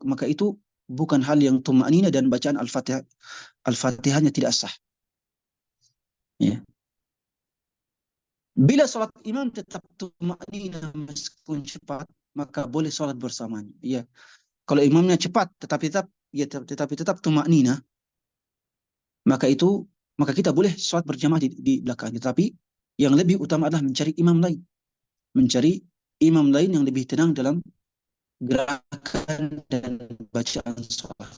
maka itu bukan hal yang tumaninah dan bacaan Al-Fatihahnya tidak sah. Ya. Bila sholat imam tetap tumaninah meskipun cepat, maka boleh sholat bersamanya. Ya. Kalau imamnya cepat tetapi tetap tumaninah, maka kita boleh sholat berjamaah di belakangnya. Tapi yang lebih utama adalah mencari imam lain yang lebih tenang dalam gerakan dan bacaan sholat.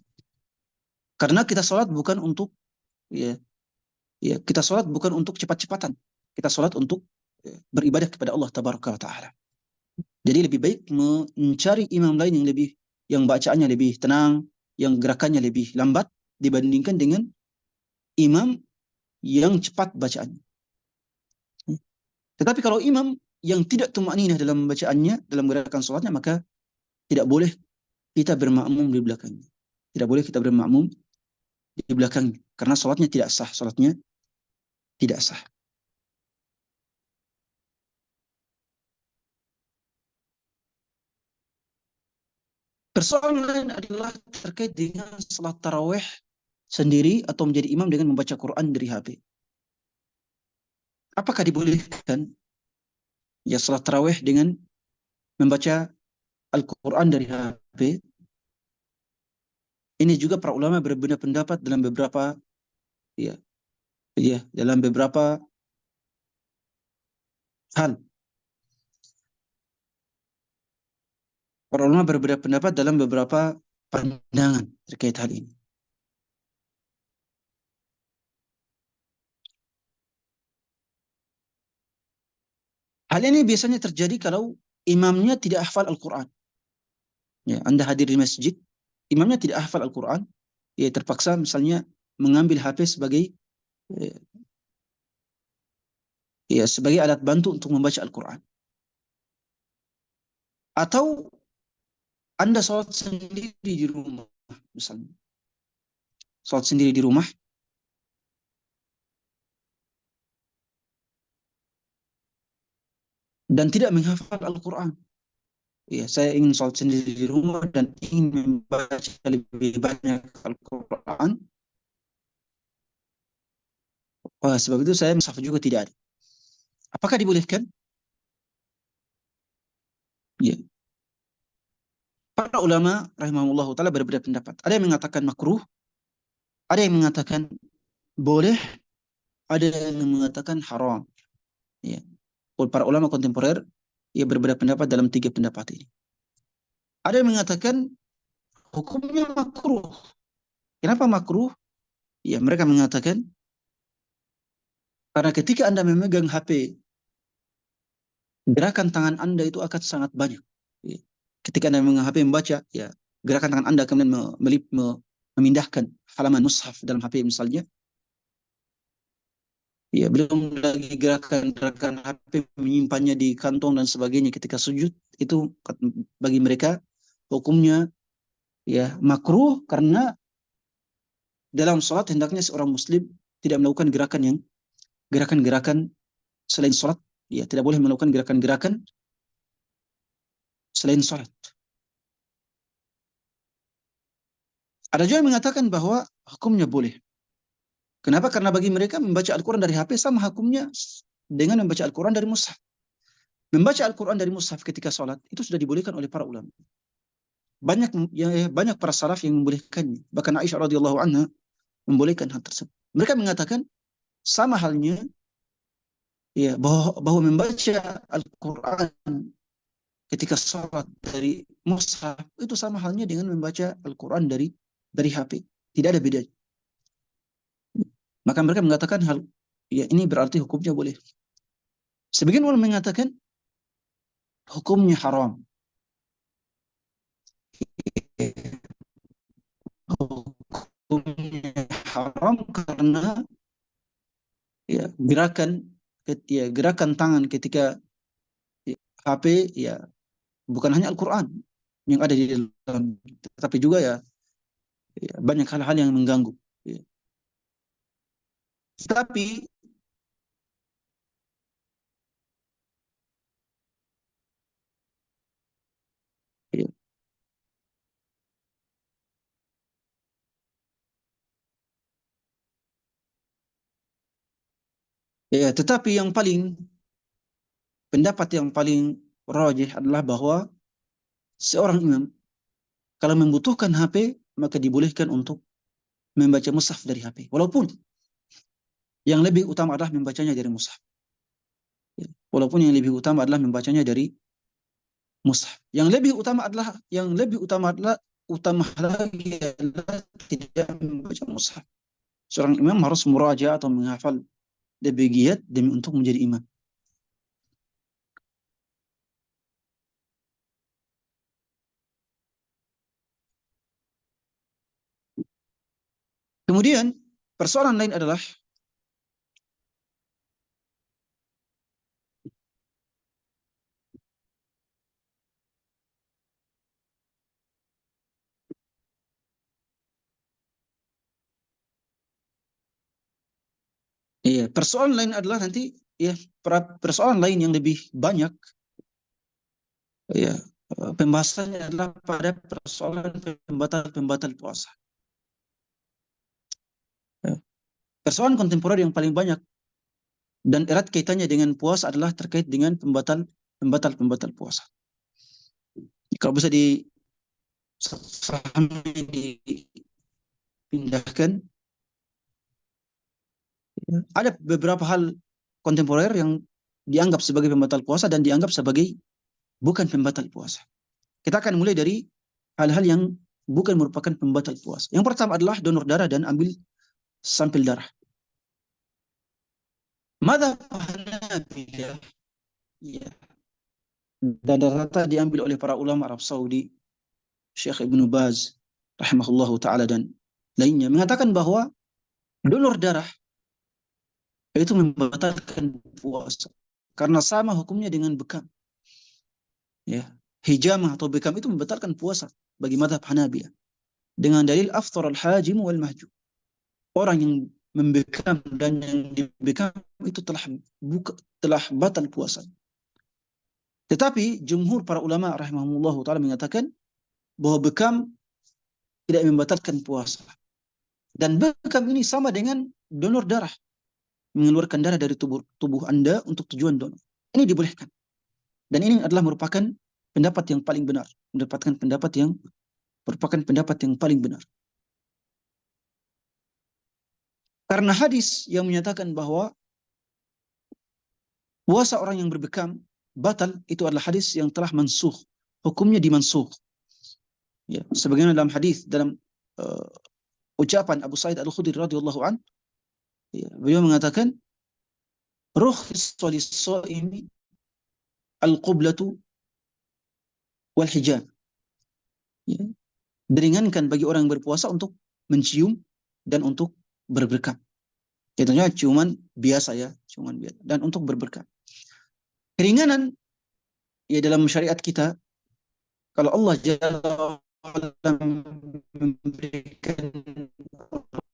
Karena kita sholat bukan untuk ya, kita sholat bukan untuk cepat-cepatan. Kita sholat untuk beribadah kepada Allah Tabaraka wa Ta'ala. Jadi lebih baik mencari imam lain yang bacaannya lebih tenang, yang gerakannya lebih lambat dibandingkan dengan imam yang cepat bacaannya. Tetapi kalau imam yang tidak tumaninah dalam bacaannya, dalam gerakan sholatnya, maka tidak boleh kita bermakmum di belakangnya. Tidak boleh kita bermakmum di belakangnya. Karena sholatnya tidak sah. Sholatnya tidak sah. Persoalan lain adalah terkait dengan salat tarawih sendiri atau menjadi imam dengan membaca Quran dari HP. Apakah dibolehkan ya salat tarawih dengan membaca Al-Quran dari HP? Ini juga para ulama berbeda pendapat dalam beberapa dalam beberapa hal. Para ulama berbeda pendapat dalam beberapa pandangan terkait hal ini. Hal ini biasanya terjadi kalau imamnya tidak hafal Al-Quran. Ya, Anda hadir di masjid, imamnya tidak hafal Al-Quran, ya terpaksa misalnya mengambil HP sebagai alat bantu untuk membaca Al-Quran. Atau Anda sholat sendiri di rumah, misalnya. Sholat sendiri di rumah, dan tidak menghafal Al-Quran. Ya, saya ingin sholat sendiri di rumah dan ingin membaca lebih banyak Al-Quran. Sebab itu saya mushaf juga tidak ada. Apakah dibolehkan? Ya. Para ulama rahimahullah ta'ala berbeda pendapat. Ada yang mengatakan makruh, ada yang mengatakan boleh, ada yang mengatakan haram. Ya. Para ulama kontemporer berbeda pendapat dalam tiga pendapat ini. Ada yang mengatakan hukumnya makruh. Kenapa makruh? Ya, mereka mengatakan karena ketika Anda memegang HP, gerakan tangan Anda itu akan sangat banyak. Ya. Ketika Anda memegang HP membaca, ya, gerakan tangan Anda kemudian memindahkan halaman mushaf dalam HP misalnya. Ya, belum lagi gerakan-gerakan HP menyimpannya di kantong dan sebagainya ketika sujud, itu bagi mereka hukumnya ya makruh karena dalam sholat hendaknya seorang muslim tidak melakukan gerakan-gerakan selain sholat, ya tidak boleh melakukan gerakan-gerakan selain sholat. Ada juga yang mengatakan bahwa hukumnya boleh. Kenapa? Karena bagi mereka membaca Al-Quran dari HP sama hukumnya dengan membaca Al-Quran dari mushaf. Membaca Al-Quran dari mushaf ketika sholat itu sudah dibolehkan oleh para ulama. Banyak para salaf yang membolehkannya. Bahkan Aisyah radhiyallahu anha membolehkan hal tersebut. Mereka mengatakan sama halnya ya bahwa membaca Al-Quran ketika sholat dari mushaf itu sama halnya dengan membaca Al-Quran dari HP. Tidak ada bedanya. Maka mereka mengatakan hal ya ini berarti hukumnya boleh. Sebagian ulama mengatakan hukumnya haram. Hukumnya haram karena ya gerakan tangan ketika HP ya bukan hanya Al-Quran yang ada di dalam, tapi juga ya banyak hal-hal yang mengganggu. Ya. Tapi ya, tetapi pendapat yang paling rajih adalah bahwa seorang imam kalau membutuhkan HP maka dibolehkan untuk membaca mushaf dari HP. Walaupun yang lebih utama adalah membacanya dari mushaf. Ya. Walaupun yang lebih utama adalah membacanya dari mushaf. Yang lebih utama lagi adalah tidak membaca mushaf. Seorang imam harus muraja atau menghafal lebih giat demi untuk menjadi imam. Kemudian persoalan lain adalah persoalan lain adalah nanti persoalan lain yang lebih banyak ya pembahasannya adalah pada persoalan pembatal puasa. Ya. Persoalan kontemporer yang paling banyak dan erat kaitannya dengan puasa adalah terkait dengan pembatal puasa. Kalau bisa dipindahkan, ada beberapa hal kontemporer yang dianggap sebagai pembatal puasa dan dianggap sebagai bukan pembatal puasa. Kita akan mulai dari hal-hal yang bukan merupakan pembatal puasa. Yang pertama adalah donor darah dan ambil sampel darah. Madzhab Hanafilah ya, dan rata diambil oleh para ulama Arab Saudi, Syekh Ibnu Baz rahimahullahu taala dan lainnya mengatakan bahwa donor darah itu membatalkan puasa karena sama hukumnya dengan bekam. Ya, hijamah atau bekam itu membatalkan puasa bagi mazhab Hanabilah dengan dalil afthar al-hajim wal mahjum. Orang yang membekam dan yang dibekam itu telah batal puasa. Tetapi jumhur para ulama rahimahumullah taala mengatakan bahwa bekam tidak membatalkan puasa. Dan bekam ini sama dengan donor darah, mengeluarkan darah dari tubuh Anda untuk tujuan donor. Ini dibolehkan. Dan ini adalah merupakan pendapat yang paling benar, merupakan pendapat yang paling benar. Karena hadis yang menyatakan bahwa puasa orang yang berbekam batal itu adalah hadis yang telah mansuh, hukumnya dimansuh. Ya, sebagaimana dalam hadis dalam uh, ucapan Abu Sa'id Al-Khudri radhiyallahu an, ya, beliau mengatakan, rukhsah lis-shaimi al-qiblatu wal hijab. Ya, diringankan bagi orang yang berpuasa untuk mencium dan untuk berberkat. Tentunya ciuman biasa ya, ciuman biasa, dan untuk berberkat. Keringanan ya dalam syariat kita, kalau Allah Jalla wa'ala memberikan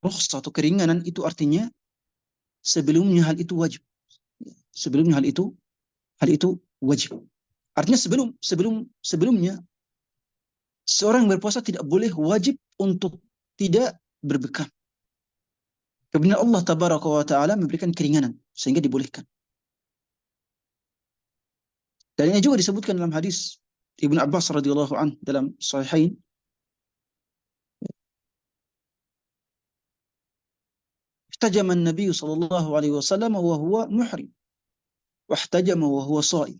rukhsah atau keringanan, itu artinya sebelumnya hal itu wajib. Sebelumnya hal itu wajib. Artinya sebelumnya seorang berpuasa tidak boleh wajib untuk tidak berbekam. Kemudian Allah Tabaraka wa Ta'ala memberikan keringanan sehingga dibolehkan. Dan ini juga disebutkan dalam hadis Ibnu Abbas radhiyallahu an dalam Sahihain, ihtajama an-nabiy sallallahu alaihi wasallam wa huwa muhrim wa ihtajama wa huwa shaim.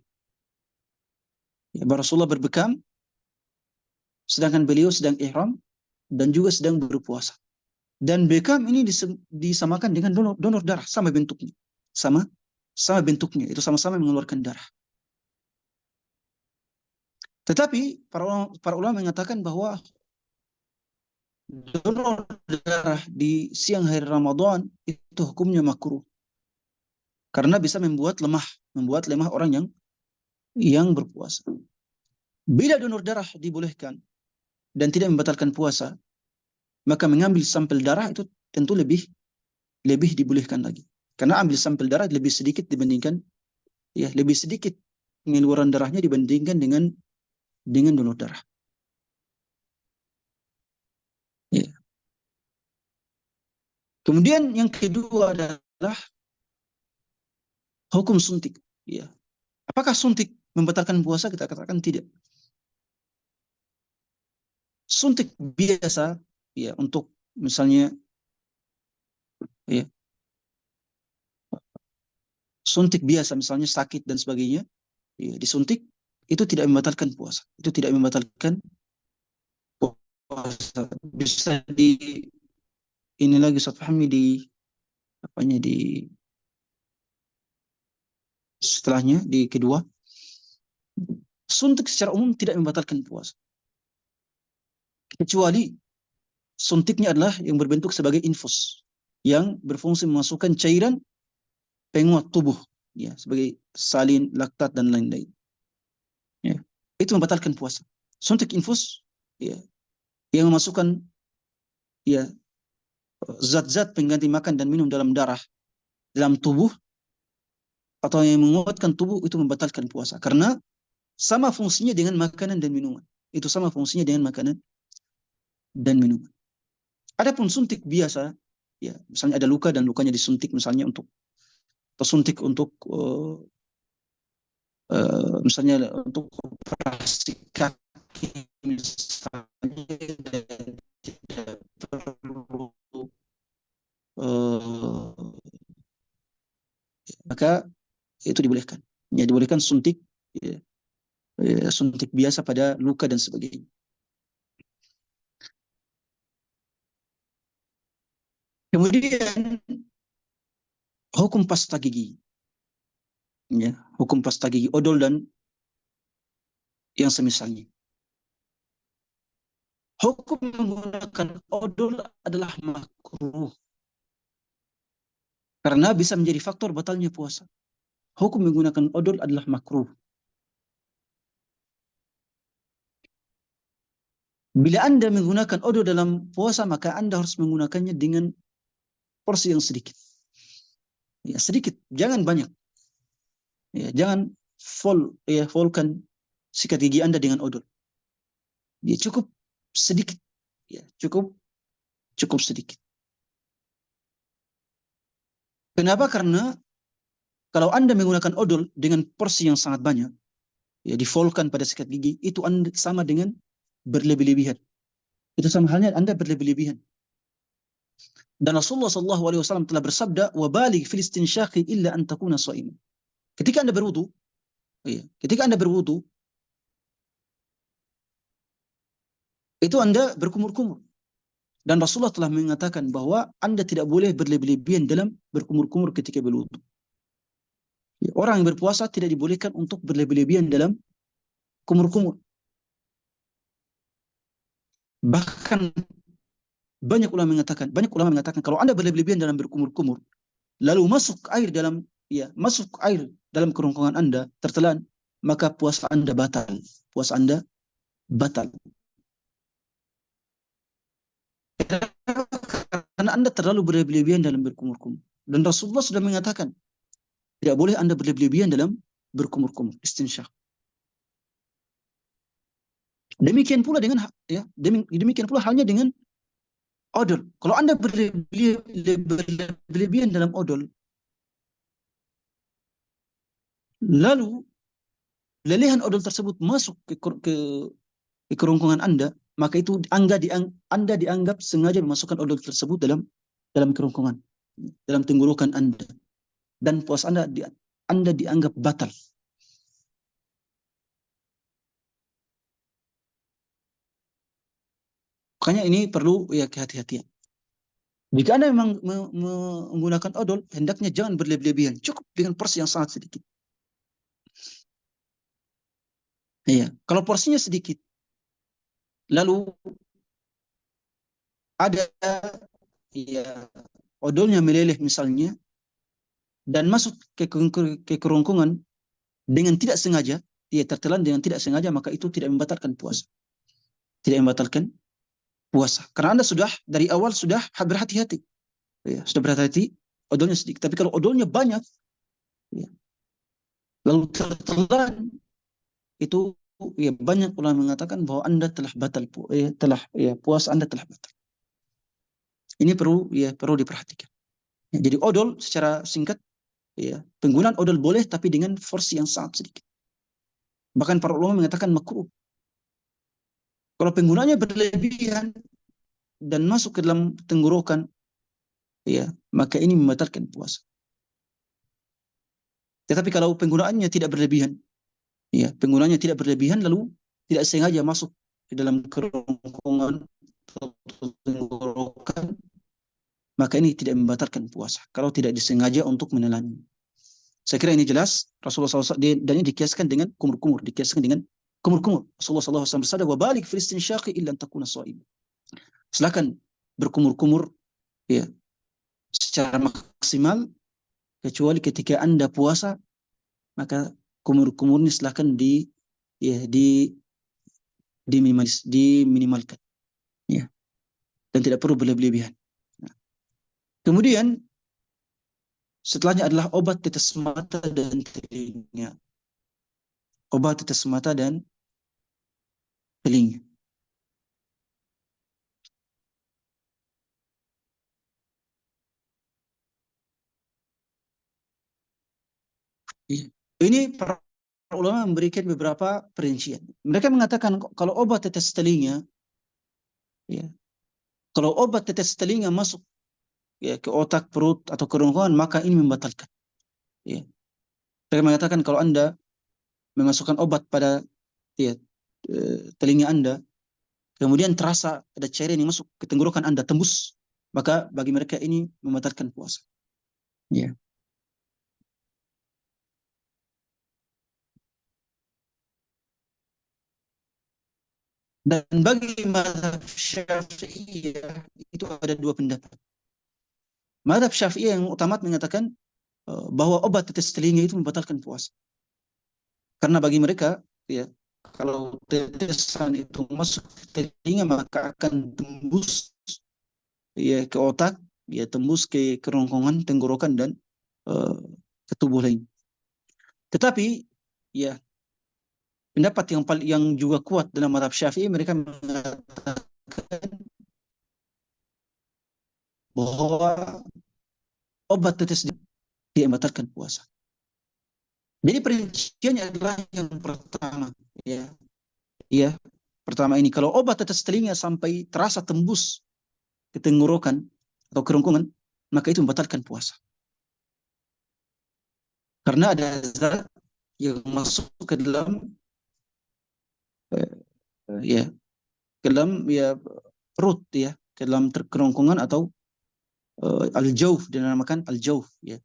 Ya, Rasulullah berbekam sedangkan beliau sedang ihram dan juga sedang berpuasa. Dan bekam ini disamakan dengan donor darah, sama bentuknya. Sama bentuknya, itu sama-sama mengeluarkan darah. Tetapi para ulama mengatakan bahwa donor darah di siang hari Ramadan itu hukumnya makruh. Karena bisa membuat lemah orang yang berpuasa. Bila donor darah dibolehkan dan tidak membatalkan puasa, maka mengambil sampel darah itu tentu lebih dibolehkan lagi. Karena ambil sampel darah lebih sedikit dibandingkan, ya, lebih sedikit pengeluaran darahnya dibandingkan dengan donor darah. Ya. Kemudian yang kedua adalah hukum suntik. Ya. Apakah suntik membatalkan puasa? Kita katakan tidak. Suntik biasa, ya, untuk misalnya, ya, suntik biasa misalnya sakit dan sebagainya, ya, disuntik itu tidak membatalkan puasa. Itu tidak membatalkan puasa. Bisa ini lagi Ustaz Fahmi di setelahnya di kedua, suntik secara umum tidak membatalkan puasa. Kecuali suntiknya adalah yang berbentuk sebagai infus yang berfungsi memasukkan cairan penguat tubuh, ya, sebagai salin, laktat dan lain-lain. Ya. Itu membatalkan puasa. Suntik infus, ya, yang memasukkan, ya, zat-zat pengganti makan dan minum dalam tubuh atau yang menguatkan tubuh, itu membatalkan puasa karena sama fungsinya dengan makanan dan minuman. Itu sama fungsinya dengan makanan dan minuman. Adapun suntik biasa, ya, misalnya ada luka dan lukanya disuntik misalnya atau suntik untuk misalnya untuk operasi kaki misalnya, dan tidak perlu maka itu dibolehkan. Ya, dibolehkan suntik, ya, suntik biasa pada luka dan sebagainya. Kemudian hukum pasta gigi, ya, hukum pasta gigi, odol dan yang semisalnya. Hukum menggunakan odol adalah makruh karena bisa menjadi faktor batalnya puasa. Hukum menggunakan odol adalah makruh. Bila Anda menggunakan odol dalam puasa, maka Anda harus menggunakannya dengan porsi yang sedikit. Ya, sedikit, jangan banyak. Ya, jangan fullkan sikat gigi Anda dengan odol. Ya, cukup sedikit. Ya, cukup sedikit. Kenapa? Karena kalau Anda menggunakan odol dengan porsi yang sangat banyak, ya, difullkan pada sikat gigi, itu Anda sama dengan berlebih-lebihan. Itu sama halnya Anda berlebih-lebihan. Dan Rasulullah SAW telah bersabda, "Wabaligh fil istinsyaqi illa an takuna sha'iman." Ketika Anda berwudu, ya, itu Anda berkumur-kumur. Dan Rasulullah telah mengatakan bahwa Anda tidak boleh berlebihan dalam berkumur-kumur ketika berwudu. Orang yang berpuasa tidak dibolehkan untuk berlebihan dalam kumur-kumur. Bahkan banyak ulama mengatakan kalau Anda berlebihan dalam berkumur-kumur, lalu masuk air dalam kerongkongan Anda, tertelan, maka puasa Anda batal. Puasa Anda batal. Karena Anda terlalu berlebihan dalam berkumur-kumur. Dan Rasulullah sudah mengatakan, tidak boleh Anda berlebihan dalam berkumur-kumur, istinsyak. Demikian pula demikian pula halnya dengan odol. Kalau Anda berlebihan dalam odol, lalu lelehan odol tersebut masuk ke kerongkongan Anda, maka itu Anda dianggap sengaja memasukkan odol tersebut dalam kerongkongan, dalam tenggorokan Anda, dan puasa Anda dianggap batal. Makanya ini perlu kehati-hatian. Jika Anda memang menggunakan odol, hendaknya jangan berlebihan, cukup dengan porsi yang sangat sedikit. Iya, kalau porsinya sedikit, lalu ada odolnya meleleh misalnya, dan masuk ke kerongkongan dengan tidak sengaja, tertelan dengan tidak sengaja, maka itu tidak membatalkan puasa. Tidak membatalkan puasa. Karena Anda sudah dari awal sudah berhati-hati. Ya, sudah berhati-hati, odolnya sedikit. Tapi kalau odolnya banyak, lalu tertelan, itu banyak ulama mengatakan bahwa Anda telah batal, puasa Anda telah batal. Ini perlu diperhatikan. Jadi odol secara singkat, penggunaan odol boleh tapi dengan porsi yang sangat sedikit. Bahkan para ulama mengatakan makruh. Kalau penggunaannya berlebihan dan masuk ke dalam tenggorokan, maka ini membatalkan puasa. Tetapi kalau penggunaannya tidak berlebihan, lalu tidak sengaja masuk ke dalam kerongkongan atau tenggorokan, maka ini tidak membatalkan puasa kalau tidak disengaja untuk menelannya. Saya kira ini jelas. Rasulullah SAW dan ini dikiaskan dengan kumur-kumur, Rasulullah SAW bersabda, "Wa balik fil istinsyaqi illa an takuna sha'im." Silakan berkumur-kumur secara maksimal kecuali ketika Anda puasa, maka kumur-kumurnya silakan diminimalkan, dan tidak perlu berlebihan. Kemudian setelahnya adalah obat tetes mata dan telinga. Obat tetes mata dan telinga. Ini para ulama memberikan beberapa perincian. Mereka mengatakan kalau obat tetes telinga, kalau obat tetes telinga masuk ke otak, perut, atau kerongkongan, maka ini membatalkan. Mereka mengatakan kalau Anda memasukkan obat pada telinga Anda, kemudian terasa ada cairan yang masuk ke tenggorokan Anda, tembus, maka bagi mereka ini membatalkan puasa. Dan bagi mazhab Syafi'iyah itu ada dua pendapat. Mazhab Syafi'iyah yang utama mengatakan bahwa obat tetes telinga itu membatalkan puasa. Karena bagi mereka, kalau tetesan itu masuk ke telinga, maka akan tembus ke otak, tembus ke kerongkongan, tenggorokan, dan ke tubuh lain. Tetapi pendapat yang juga kuat dalam mazhab Syafi'i, mereka mengatakan bahwa obat tetes dia membatalkan puasa. Jadi perinciannya adalah yang pertama, pertama ini, kalau obat tetes telinga sampai terasa tembus ke tenggorokan atau kerongkongan, maka itu membatalkan puasa. Karena ada zat yang masuk ke dalam ke dalam ya perut ya, ke dalam kerongkongan atau al-jauf, dinamakan al-jauf ya.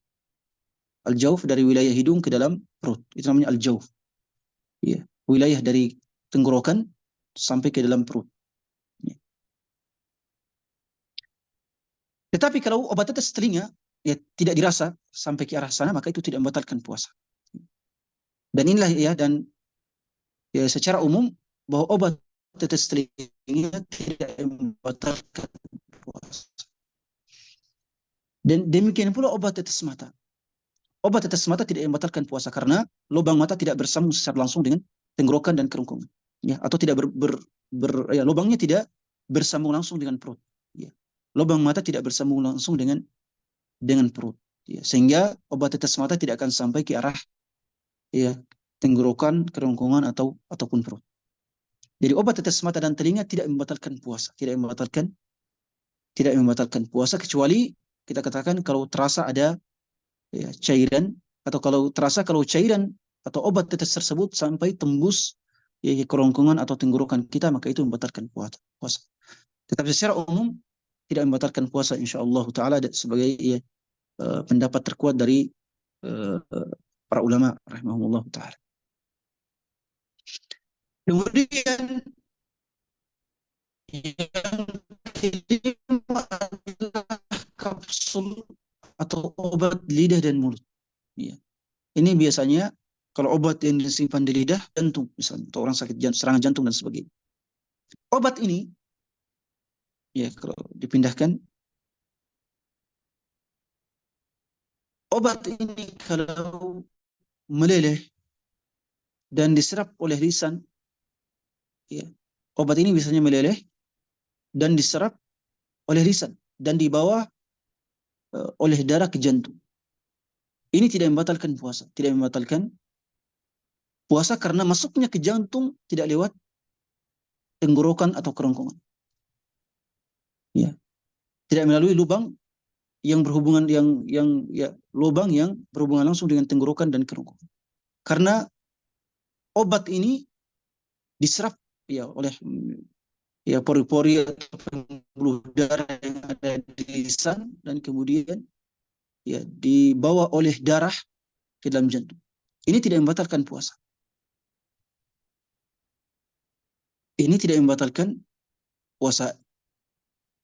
Al-jauf dari wilayah hidung ke dalam perut. Itu namanya al-jauf. Ya, wilayah dari tenggorokan sampai ke dalam perut. Ya. Tetapi kalau obat tetes telinga ya tidak dirasa sampai ke arah sana, maka itu tidak membatalkan puasa. Dan inilah ya, dan ya secara umum bahwa obat tetes telinga tidak membatalkan puasa. Dan demikian pula obat tetes mata. Obat tetes mata tidak membatalkan puasa karena lubang mata tidak bersambung secara langsung dengan tenggorokan dan kerongkongan. Ya, atau tidak ya, lubangnya tidak bersambung langsung dengan perut. Ya. Lubang mata tidak bersambung langsung dengan perut. Ya. Sehingga obat tetes mata tidak akan sampai ke arah ya tenggorokan, kerongkongan ataupun perut. Jadi obat tetes mata dan telinga tidak membatalkan puasa, tidak membatalkan puasa kecuali kita katakan kalau terasa ada ya, cairan, atau kalau cairan atau obat tetes tersebut sampai tembus ya, kerongkongan atau tenggorokan kita, maka itu membatalkan puasa. Tetapi secara umum tidak membatalkan puasa insyaallah taala sebagai ya, pendapat terkuat dari para ulama rahimahumullah taala. Kemudian yang kelima adalah kapsul atau obat lidah dan mulut. Ya. Ini biasanya kalau obat yang disimpan di lidah, jantung misalnya, atau orang sakit serangan jantung dan sebagainya. Obat ini, ya kalau dipindahkan, obat ini kalau meleleh dan diserap oleh lisan, ya, obat ini biasanya meleleh dan diserap oleh lisan dan dibawa oleh darah ke jantung. Ini tidak membatalkan puasa, tidak membatalkan puasa karena masuknya ke jantung tidak lewat tenggorokan atau kerongkongan. Ya. Tidak melalui lubang yang berhubungan ya lubang yang berhubungan langsung dengan tenggorokan dan kerongkongan. Karena obat ini diserap ya oleh ya pori-pori atau pembuluh darah yang ada di lisan dan kemudian ya dibawa oleh darah ke dalam jantung. Ini tidak membatalkan puasa. Ini tidak membatalkan puasa.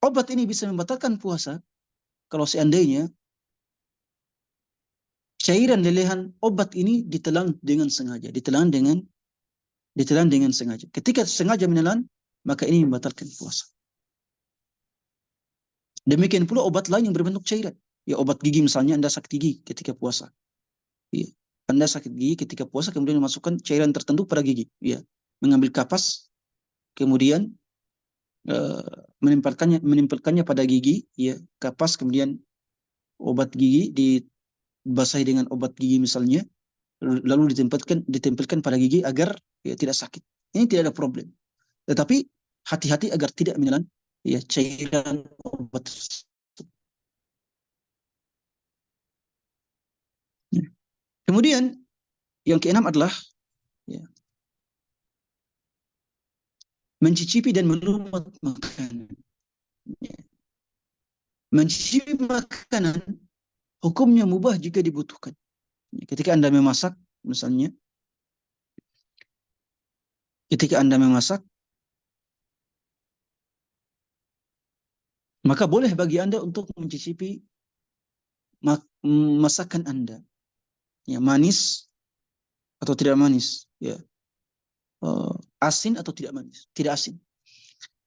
Obat ini bisa membatalkan puasa kalau seandainya cairan lelehan obat ini ditelan dengan sengaja, ditelan dengan sengaja. Ketika sengaja menelan, maka ini membatalkan puasa. Demikian pula obat lain yang berbentuk cairan. Ya obat gigi misalnya, Anda sakit gigi ketika puasa. Ya. Anda sakit gigi ketika puasa kemudian memasukkan cairan tertentu pada gigi. Ya. Mengambil kapas, kemudian menempelkannya pada gigi, ya kapas, kemudian obat gigi dibasahi dengan obat gigi misalnya, lalu ditempelkan pada gigi agar ya tidak sakit. Ini tidak ada problem. Tetapi hati-hati agar tidak menelan ya cairan obat tersebut. Ya. Kemudian yang keenam adalah ya, mencicipi dan melumat makanan. Ya. Mencicipi makanan hukumnya mubah jika dibutuhkan. Ya. Ketika Anda memasak, misalnya, maka boleh bagi Anda untuk mencicipi masakan Anda. Ya, manis atau tidak manis, ya. Asin atau tidak manis, tidak asin.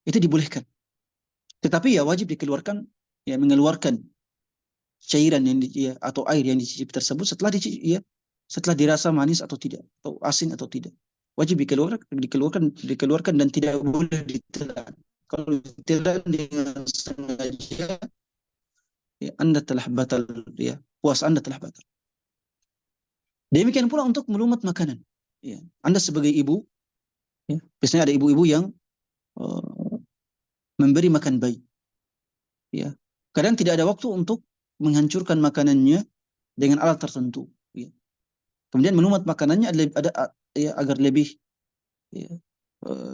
Itu dibolehkan. Tetapi ya wajib dikeluarkan, ya mengeluarkan cairan atau air yang dicicipi tersebut setelah dirasa manis atau tidak, atau asin atau tidak. Wajib dikeluarkan dan tidak boleh ditelan. Kalau ditelan dengan sengaja, ya Anda telah batal, ya puasa Anda telah batal. Demikian pula untuk melumat makanan. Ya, Anda sebagai ibu, ya, biasanya ada ibu-ibu yang memberi makan bayi. Ya, kadang tidak ada waktu untuk menghancurkan makanannya dengan alat tertentu. Ya. Kemudian melumat makanannya ya, agar lebih ya,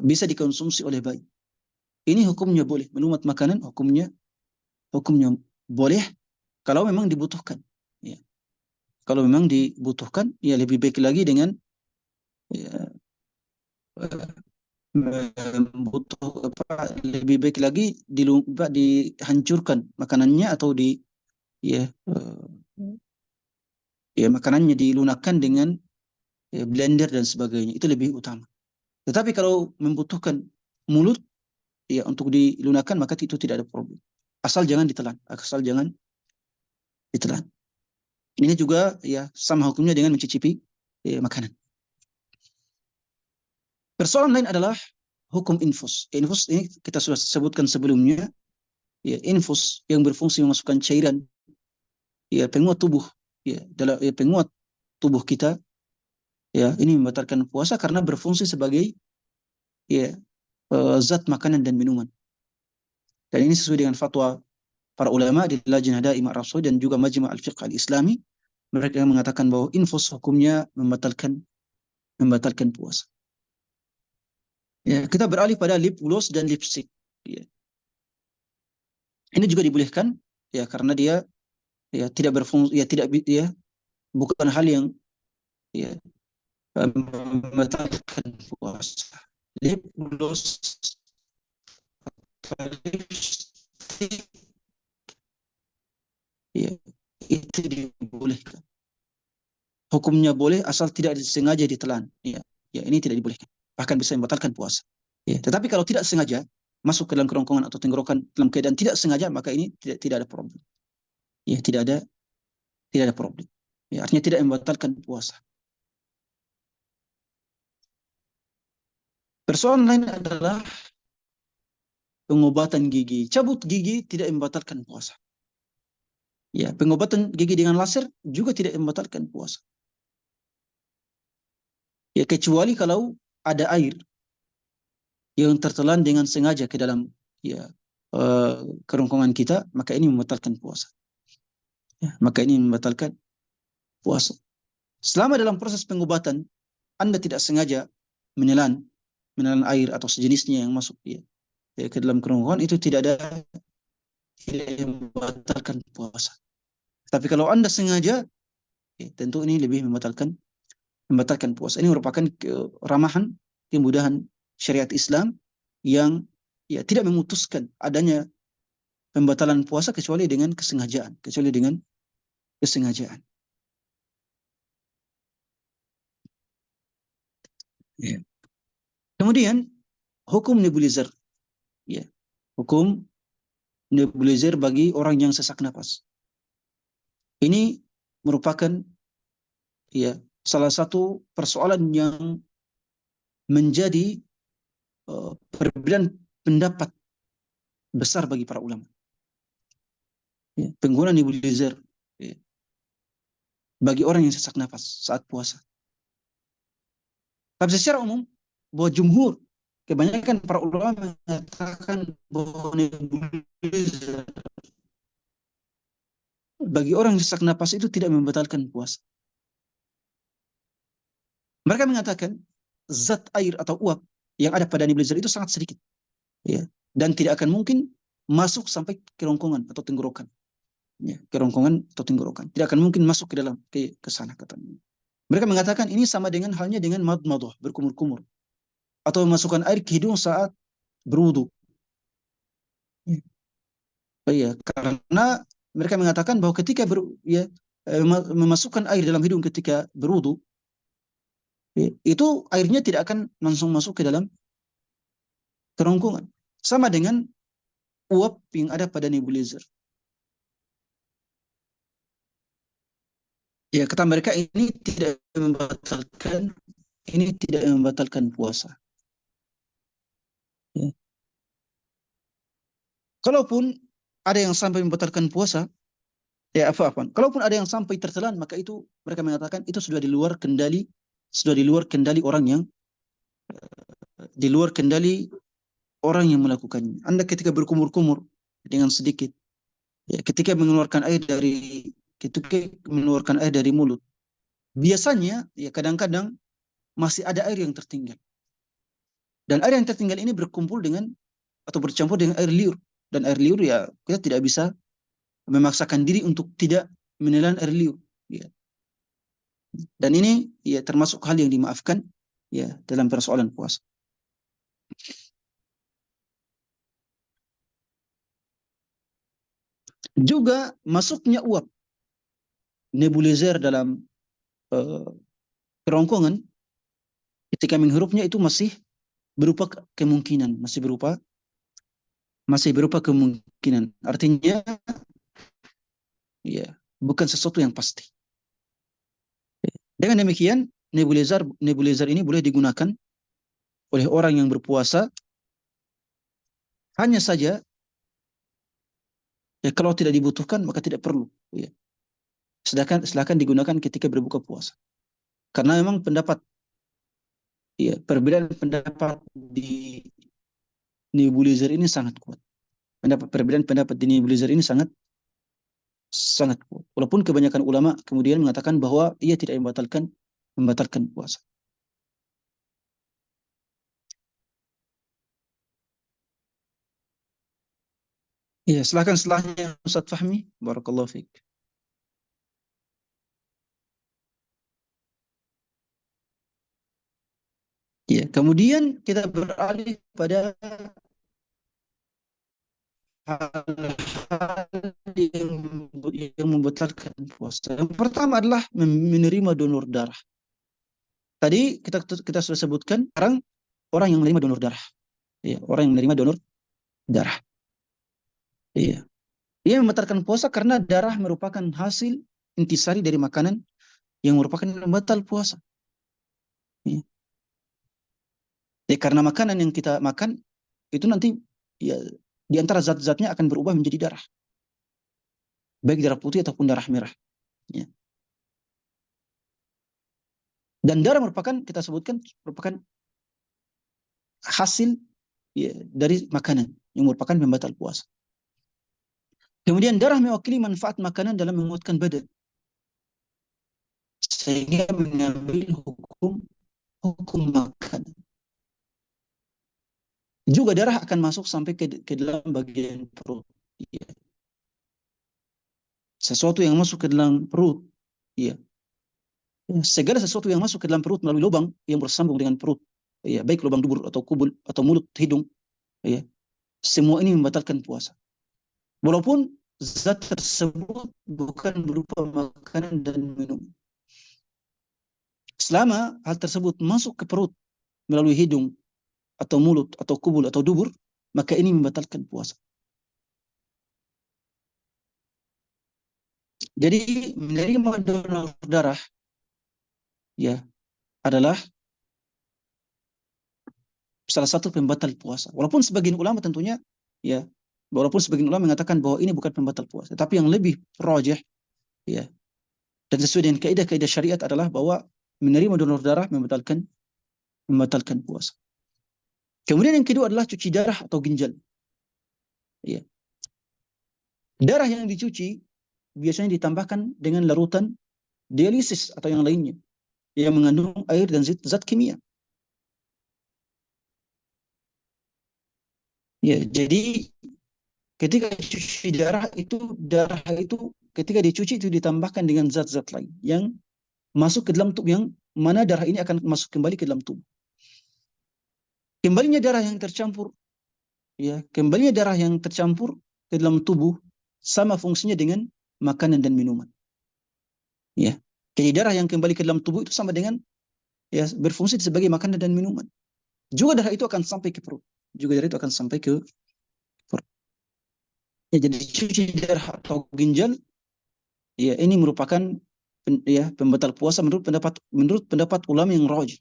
bisa dikonsumsi oleh bayi. ini hukumnya boleh. Melumat makanan hukumnya boleh kalau memang dibutuhkan. Ya. Kalau memang dibutuhkan, ya lebih baik lagi dengan ya, lebih baik lagi dihancurkan makanannya atau ya eh, ya makanannya dilunakkan dengan ya, blender dan sebagainya. Itu lebih utama. Tetapi kalau membutuhkan mulut ya untuk dilunakkan, maka itu tidak ada problem. Asal jangan ditelan, asal jangan ditelan. Ini juga ya sama hukumnya dengan mencicipi ya, makanan. Persoalan lain adalah hukum infus. Infus ini kita sudah sebutkan sebelumnya, ya infus yang berfungsi memasukkan cairan ya penguat tubuh ya dalam ya, penguat tubuh kita ya ini membatalkan puasa karena berfungsi sebagai ya zat makanan dan minuman. Dan ini sesuai dengan fatwa para ulama di Lajnah Daimah Rasul dan juga Majma' al-Fiqh al-Islami. Mereka mengatakan bahwa infus hukumnya membatalkan puasa. Ya, kita beralih pada lip gloss dan lipstick. Ya. Ini juga dibolehkan ya karena dia ya tidak berfungsi ya tidak ya bukan hal yang ya membatalkan puasa. Lip gloss, lipstick, ya itu dibolehkan. Hukumnya boleh asal tidak disengaja ditelan. Ya, ya ini tidak dibolehkan. Bahkan bisa membatalkan puasa. Ya, tetapi kalau tidak sengaja masuk ke dalam kerongkongan atau tenggorokan dalam keadaan tidak sengaja, maka ini tidak ada problem. Ya, tidak ada problem. Ya, artinya tidak membatalkan puasa. Persoalan lain adalah pengobatan gigi. Cabut gigi tidak membatalkan puasa. Ya, pengobatan gigi dengan laser juga tidak membatalkan puasa. Ya, kecuali kalau ada air yang tertelan dengan sengaja ke dalam ya kerongkongan kita, maka ini membatalkan puasa. Ya, maka ini membatalkan puasa. Selama dalam proses pengobatan Anda tidak sengaja menelan air atau sejenisnya yang masuk ya, ke dalam kerongkongan, itu tidak membatalkan puasa. Tapi kalau Anda sengaja, ya, tentu ini lebih membatalkan puasa. Ini merupakan ramahan kemudahan syariat Islam yang ya tidak memutuskan adanya pembatalan puasa kecuali dengan kesengajaan. Ya. Kemudian hukum nebulizer. Ya. Hukum nebulizer bagi orang yang sesak napas. Ini merupakan ya salah satu persoalan yang menjadi perbedaan pendapat besar bagi para ulama. Ya, penggunaan nebulizer ya, bagi orang yang sesak nafas saat puasa. Tapi secara umum bahwa jumhur kebanyakan para ulama mengatakan bahwa nebulizer bagi orang yang sesak nafas itu tidak membatalkan puasa. Mereka mengatakan zat air atau uap yang ada pada nebulizer itu sangat sedikit, ya, dan tidak akan mungkin masuk sampai kerongkongan atau tenggorokan, ya, kerongkongan atau tenggorokan tidak akan mungkin masuk ke dalam ke sana katanya. Mereka mengatakan ini sama dengan halnya dengan madmadah, berkumur-kumur, atau memasukkan air ke hidung saat berwudu. Ya, karena mereka mengatakan bahwa ketika memasukkan air dalam hidung ketika berwudu, ya, itu airnya tidak akan langsung masuk ke dalam kerongkongan. Sama dengan uap yang ada pada nebulizer. Ya, kata mereka ini tidak membatalkan puasa. Ya. Kalaupun ada yang sampai membatalkan puasa, ya apa-apa. Kalaupun ada yang sampai tertelan, maka itu mereka mengatakan itu sudah di luar kendali orang yang melakukannya. Anda ketika berkumur-kumur dengan sedikit, ya, ketika mengeluarkan air dari mulut, biasanya ya kadang-kadang masih ada air yang tertinggal. Dan air yang tertinggal ini berkumpul dengan atau bercampur dengan air liur. Dan air liur ya kita tidak bisa memaksakan diri untuk tidak menelan air liur. Ya. Dan ini ya termasuk hal yang dimaafkan ya dalam persoalan puasa. Juga masuknya uap nebulizer dalam kerongkongan ketika menghirupnya itu masih berupa kemungkinan, masih berupa kemungkinan. Artinya ya bukan sesuatu yang pasti. Dengan demikian nebulizer ini boleh digunakan oleh orang yang berpuasa hanya saja ya kalau tidak dibutuhkan maka tidak perlu. Ya. Silakan digunakan ketika berbuka puasa. Karena memang perbedaan pendapat di nebulizer ini sangat kuat. Perbedaan pendapat di nebulizer ini sangat kuat. Walaupun kebanyakan ulama kemudian mengatakan bahwa ia tidak membatalkan puasa. Iya, silakan setelahnya Ustaz Fahmi. Barakallahu fiik. Ya, kemudian kita beralih pada hal-hal yang membatalkan puasa. Yang pertama adalah menerima donor darah. Tadi kita sudah sebutkan orang yang menerima donor darah. Ya, orang yang menerima donor darah. Iya. Ia membatalkan puasa karena darah merupakan hasil intisari dari makanan yang merupakan pembatal puasa. Ya. Ya, karena makanan yang kita makan itu nanti ya di antara zat-zatnya akan berubah menjadi darah. Baik darah putih ataupun darah merah. Ya. Dan darah kita sebutkan merupakan hasil ya, dari makanan yang merupakan pembatal puasa. Kemudian darah mewakili manfaat makanan dalam menguatkan badan. Sehingga mengambil hukum makanan. Juga darah akan masuk sampai ke dalam bagian perut. Ya. Sesuatu yang masuk ke dalam perut, ya. Segala sesuatu yang masuk ke dalam perut melalui lubang yang bersambung dengan perut, ya, baik lubang dubur atau kubul atau mulut, hidung, ya, semua ini membatalkan puasa. Walaupun zat tersebut bukan berupa makanan dan minum. Selama hal tersebut masuk ke perut melalui hidung atau mulut atau kubul atau dubur, maka ini membatalkan puasa. Jadi menerima donor darah ya adalah salah satu pembatal puasa. Walaupun sebagian ulama tentunya ya, walaupun sebagian ulama mengatakan bahwa ini bukan pembatal puasa, tapi yang lebih rajih ya dan sesuai dengan kaidah-kaidah syariat adalah bahwa menerima donor darah membatalkan puasa. Kemudian yang kedua adalah cuci darah atau ginjal. Ya. Darah yang dicuci biasanya ditambahkan dengan larutan dialisis atau yang lainnya yang mengandung air dan zat kimia. Ya, jadi ketika cuci darah itu ketika dicuci itu ditambahkan dengan zat-zat lain yang masuk ke dalam tubuh, yang mana darah ini akan masuk kembali ke dalam tubuh. Kembalinya darah yang tercampur ke dalam tubuh sama fungsinya dengan makanan dan minuman. Ya. Jadi darah yang kembali ke dalam tubuh itu sama dengan ya berfungsi sebagai makanan dan minuman. Juga darah itu akan sampai ke perut. Ya, jadi cuci darah atau ginjal ya ini merupakan pembatal puasa menurut pendapat ulama yang rajih,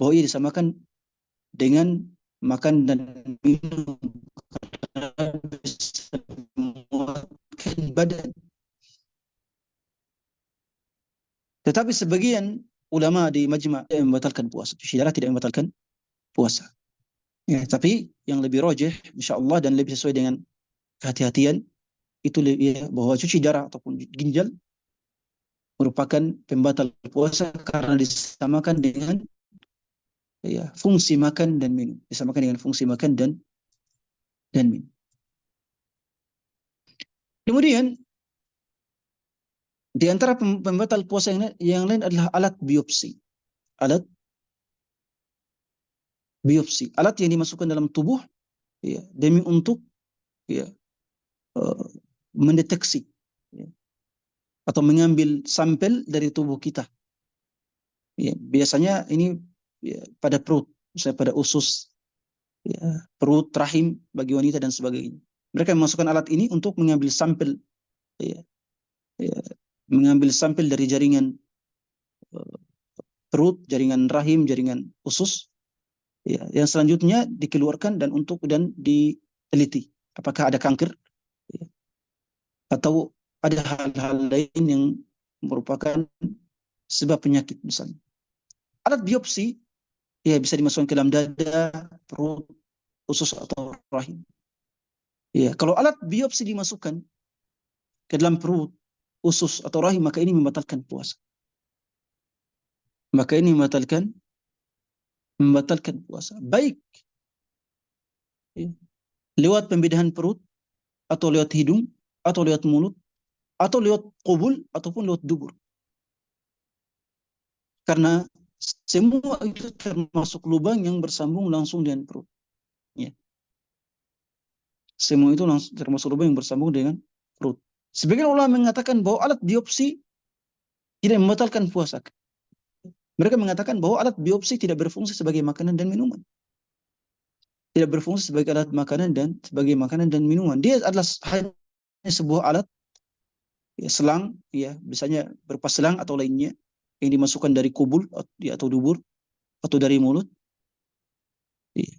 bahwa ia disamakan dengan makan dan minum karena bisa menguatkan badan. Tetapi sebagian ulama di majma' membatalkan puasa. Cuci darah tidak membatalkan puasa. Ya, tapi yang lebih rajih insyaallah dan lebih sesuai dengan kehati-hatian itu ya, bahwa cuci darah ataupun ginjal merupakan pembatal puasa karena disamakan dengan ya fungsi makan dan minum, disamakan dengan fungsi makan dan dan minum. Kemudian di antara pembatal puasa yang lain adalah alat biopsi. Alat biopsi, alat yang dimasukkan dalam tubuh ya, demi untuk ya, mendeteksi ya, atau mengambil sampel dari tubuh kita. Ya, biasanya ini ya, pada perut, misalnya pada usus, ya, perut, rahim bagi wanita dan sebagainya. Mereka memasukkan alat ini untuk mengambil sampel, ya, ya, mengambil sampel dari jaringan perut, jaringan rahim, jaringan usus, ya, yang selanjutnya dikeluarkan dan diteliti apakah ada kanker ya, atau ada hal-hal lain yang merupakan sebab penyakit misalnya. Alat biopsi ya bisa dimasukkan ke dalam dada, perut, usus atau rahim. Ya, kalau alat biopsi dimasukkan ke dalam perut, usus atau rahim, maka ini membatalkan puasa. Maka ini membatalkan puasa. Baik ya, lewat pembedahan perut, atau lewat hidung, atau lewat mulut, atau lewat qubul, ataupun lewat dubur. Karena semua itu termasuk lubang yang bersambung langsung dengan perut. Ya. Semua itu termasuk lubang yang bersambung dengan perut. Sebagian ulama mengatakan bahwa alat biopsi tidak membatalkan puasa. Mereka mengatakan bahwa alat biopsi tidak berfungsi sebagai makanan dan minuman. Tidak berfungsi sebagai alat makanan dan sebagai makanan dan minuman. Dia adalah hanya sebuah alat ya, selang, ya, misalnya berupa selang atau lainnya yang dimasukkan dari kubul ya, atau dubur atau dari mulut. Ya.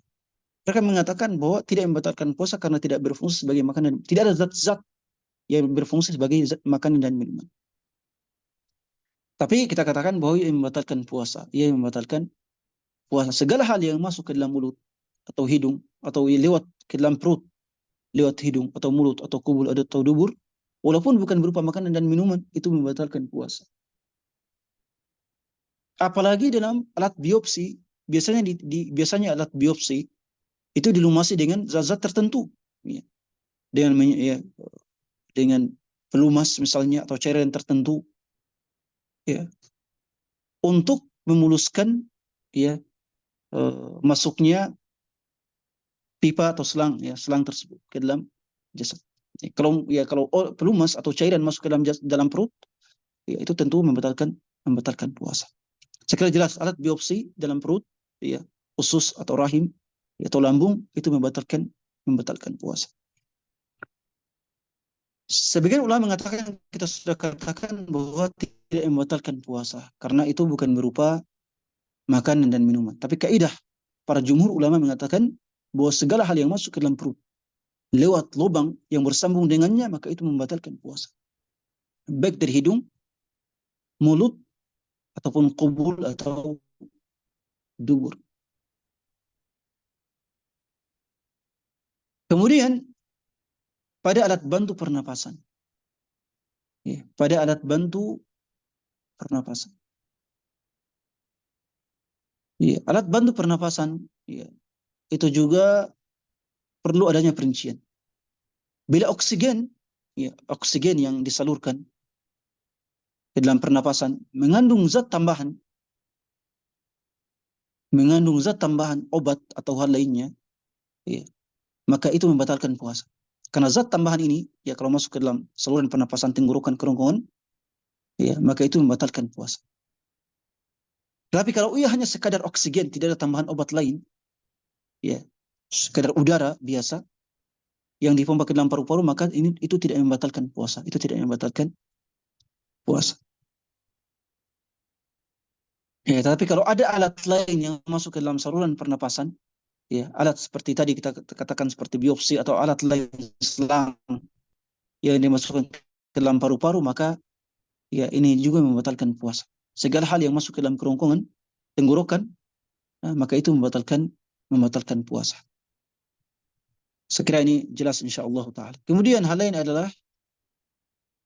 Mereka mengatakan bahwa tidak membatalkan puasa karena tidak berfungsi sebagai makanan. Tidak ada zat-zat yang berfungsi sebagai zat makanan dan minuman. Tapi kita katakan bahwa ia membatalkan puasa. Ia membatalkan puasa. Segala hal yang masuk ke dalam mulut atau hidung atau lewat ke dalam perut, lewat hidung atau mulut atau kubul atau dubur, walaupun bukan berupa makanan dan minuman, itu membatalkan puasa. Apalagi dalam alat biopsi, biasanya alat biopsi itu dilumasi dengan zat-zat tertentu, ya. Dengan pelumas misalnya atau cairan tertentu, ya, untuk memuluskan ya masuknya pipa atau selang tersebut ke dalam jasad. Ya, kalau pelumas atau cairan masuk ke dalam perut, ya, itu tentu membatalkan puasa. Sekali jelas alat biopsi dalam perut, ya, usus atau rahim atau lambung itu membatalkan puasa. Sebagian ulama mengatakan, kita sudah katakan bahwa tidak membatalkan puasa karena itu bukan berupa makanan dan minuman. Tapi kaidah para jumhur ulama mengatakan bahwa segala hal yang masuk ke dalam perut lewat lubang yang bersambung dengannya, maka itu membatalkan puasa. Baik dari hidung, mulut, ataupun kubul atau dubur. Kemudian pada alat bantu pernapasan. Ya, pada alat bantu pernapasan. Ya, alat bantu pernapasan ya, itu juga perlu adanya perincian. Bila oksigen, ya, oksigen yang disalurkan ke dalam pernapasan mengandung zat tambahan obat atau hal lainnya, ya, maka itu membatalkan puasa. Karena zat tambahan ini, ya, kalau masuk ke dalam saluran pernapasan tenggorokan kerongkongan, ya, maka itu membatalkan puasa. Tapi kalau ia hanya sekadar oksigen, tidak ada tambahan obat lain, ya, sekadar udara biasa yang dipompa ke dalam paru-paru, maka itu tidak membatalkan puasa. Itu tidak membatalkan puasa. Ya, tapi kalau ada alat lain yang masuk ke dalam saluran pernapasan, ya, alat seperti tadi kita katakan seperti biopsi atau alat lain selang yang dimasukkan ke dalam paru-paru, maka ya ini juga membatalkan puasa. Segala hal yang masuk ke dalam kerongkongan tenggorokan, maka itu membatalkan puasa. Sekira ini jelas insyaallah taala. Kemudian hal lain adalah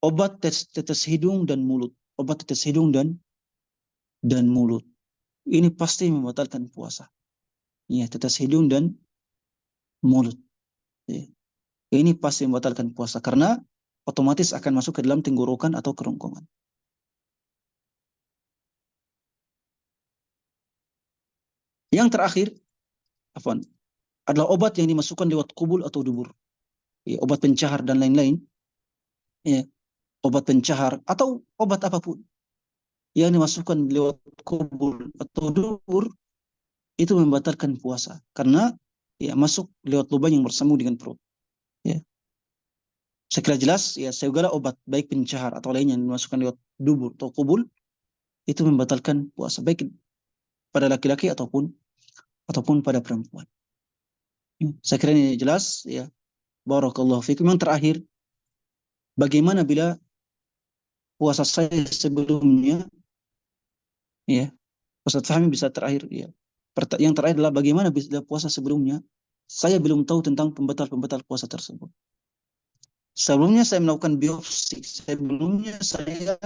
obat tetes hidung dan mulut. Obat tetes hidung dan mulut. Ini pasti membatalkan puasa. Ya, tetes hidung dan mulut. Ya. Ini pasti membatalkan puasa karena otomatis akan masuk ke dalam tenggorokan atau kerongkongan. Yang terakhir, afwan, adalah obat yang dimasukkan lewat kubul atau dubur. Ya, obat pencahar dan lain-lain. Ya, obat pencahar atau obat apapun yang dimasukkan lewat kubul atau dubur itu membatalkan puasa karena ya masuk lewat lubang yang bersambung dengan perut. Ya. Saya kira jelas ya, segala obat baik pencahar atau lainnya yang dimasukkan lewat dubur atau kubul itu membatalkan puasa baik pada laki-laki ataupun pada perempuan. Ya. Saya kira ini jelas ya. Barakallahu fikum. Yang terakhir, bagaimana bila puasa saya sebelumnya ya, Ustaz Fahmi bisa terakhir ya. Yang terakhir adalah bagaimana bila puasa sebelumnya saya belum tahu tentang pembatal-pembatal puasa tersebut. Sebelumnya saya melakukan biopsi, sebelumnya saya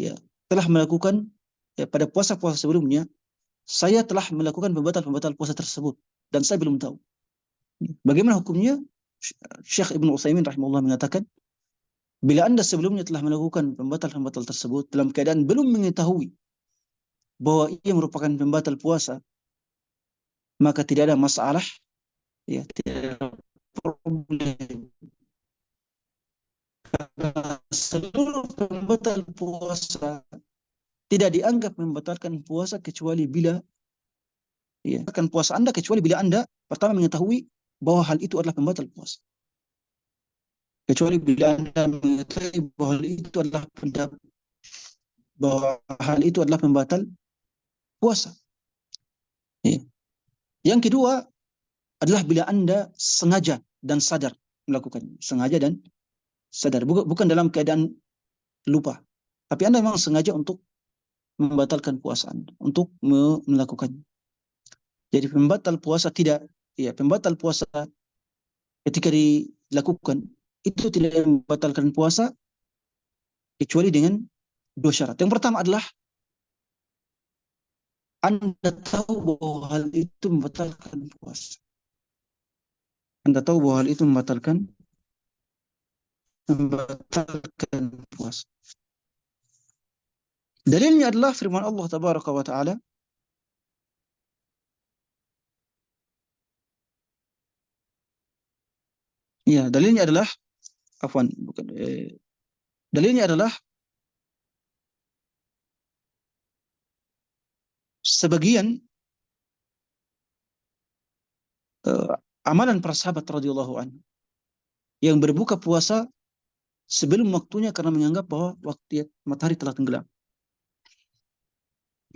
ya telah melakukan ya pada puasa-puasa sebelumnya saya telah melakukan pembatal-pembatal puasa tersebut dan saya belum tahu. Bagaimana hukumnya? Syekh Ibnu Utsaimin rahimahullah mengatakan, bila Anda sebelumnya telah melakukan pembatal-pembatal tersebut dalam keadaan belum mengetahui bahwa ia merupakan pembatal puasa, maka tidak ada masalah, ya, tidak ada problem. Karena seluruh pembatal puasa tidak dianggap membatalkan puasa kecuali bila ya, akan puasa Anda kecuali bila Anda pertama mengetahui bahwa hal itu adalah pembatal puasa. Kecuali bila Anda mengetahui bahwa hal itu adalah pembatal puasa. Ya. Yang kedua adalah bila Anda sengaja dan sadar melakukannya. Sengaja dan sadar. Bukan dalam keadaan lupa. Tapi Anda memang sengaja untuk membatalkan puasa Anda. Untuk melakukannya. Jadi pembatal puasa tidak. Ya, pembatal puasa ketika dilakukan itu tidak membatalkan puasa kecuali dengan dua syarat. Yang pertama adalah Anda tahu bahwa hal itu membatalkan puasa. Anda tahu bahwa hal itu membatalkan puasa. Dalilnya adalah firman Allah tabaraka wa taala, ya, dalilnya adalah afwan bukan dalilnya adalah sebagian uh, amalan para sahabat radhiyallahu anhu yang berbuka puasa sebelum waktunya karena menganggap bahwa waktu matahari telah tenggelam.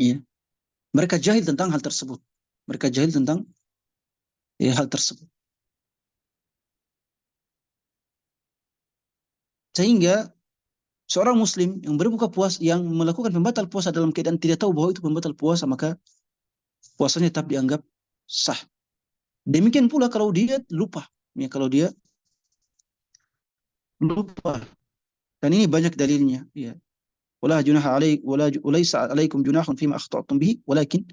Iya. Mereka jahil tentang hal tersebut. Mereka jahil tentang hal tersebut. Sehingga seorang muslim yang berbuka puasa, yang melakukan pembatal puasa dalam keadaan tidak tahu bahwa itu pembatal puasa, maka puasanya tetap dianggap sah. Demikian pula kalau dia lupa. Ya, kalau dia lupa. Dan ini banyak dalilnya. Ya. Wala junaha alaik, walaysa alaikum junahun fima akhta'tum bihi, walakin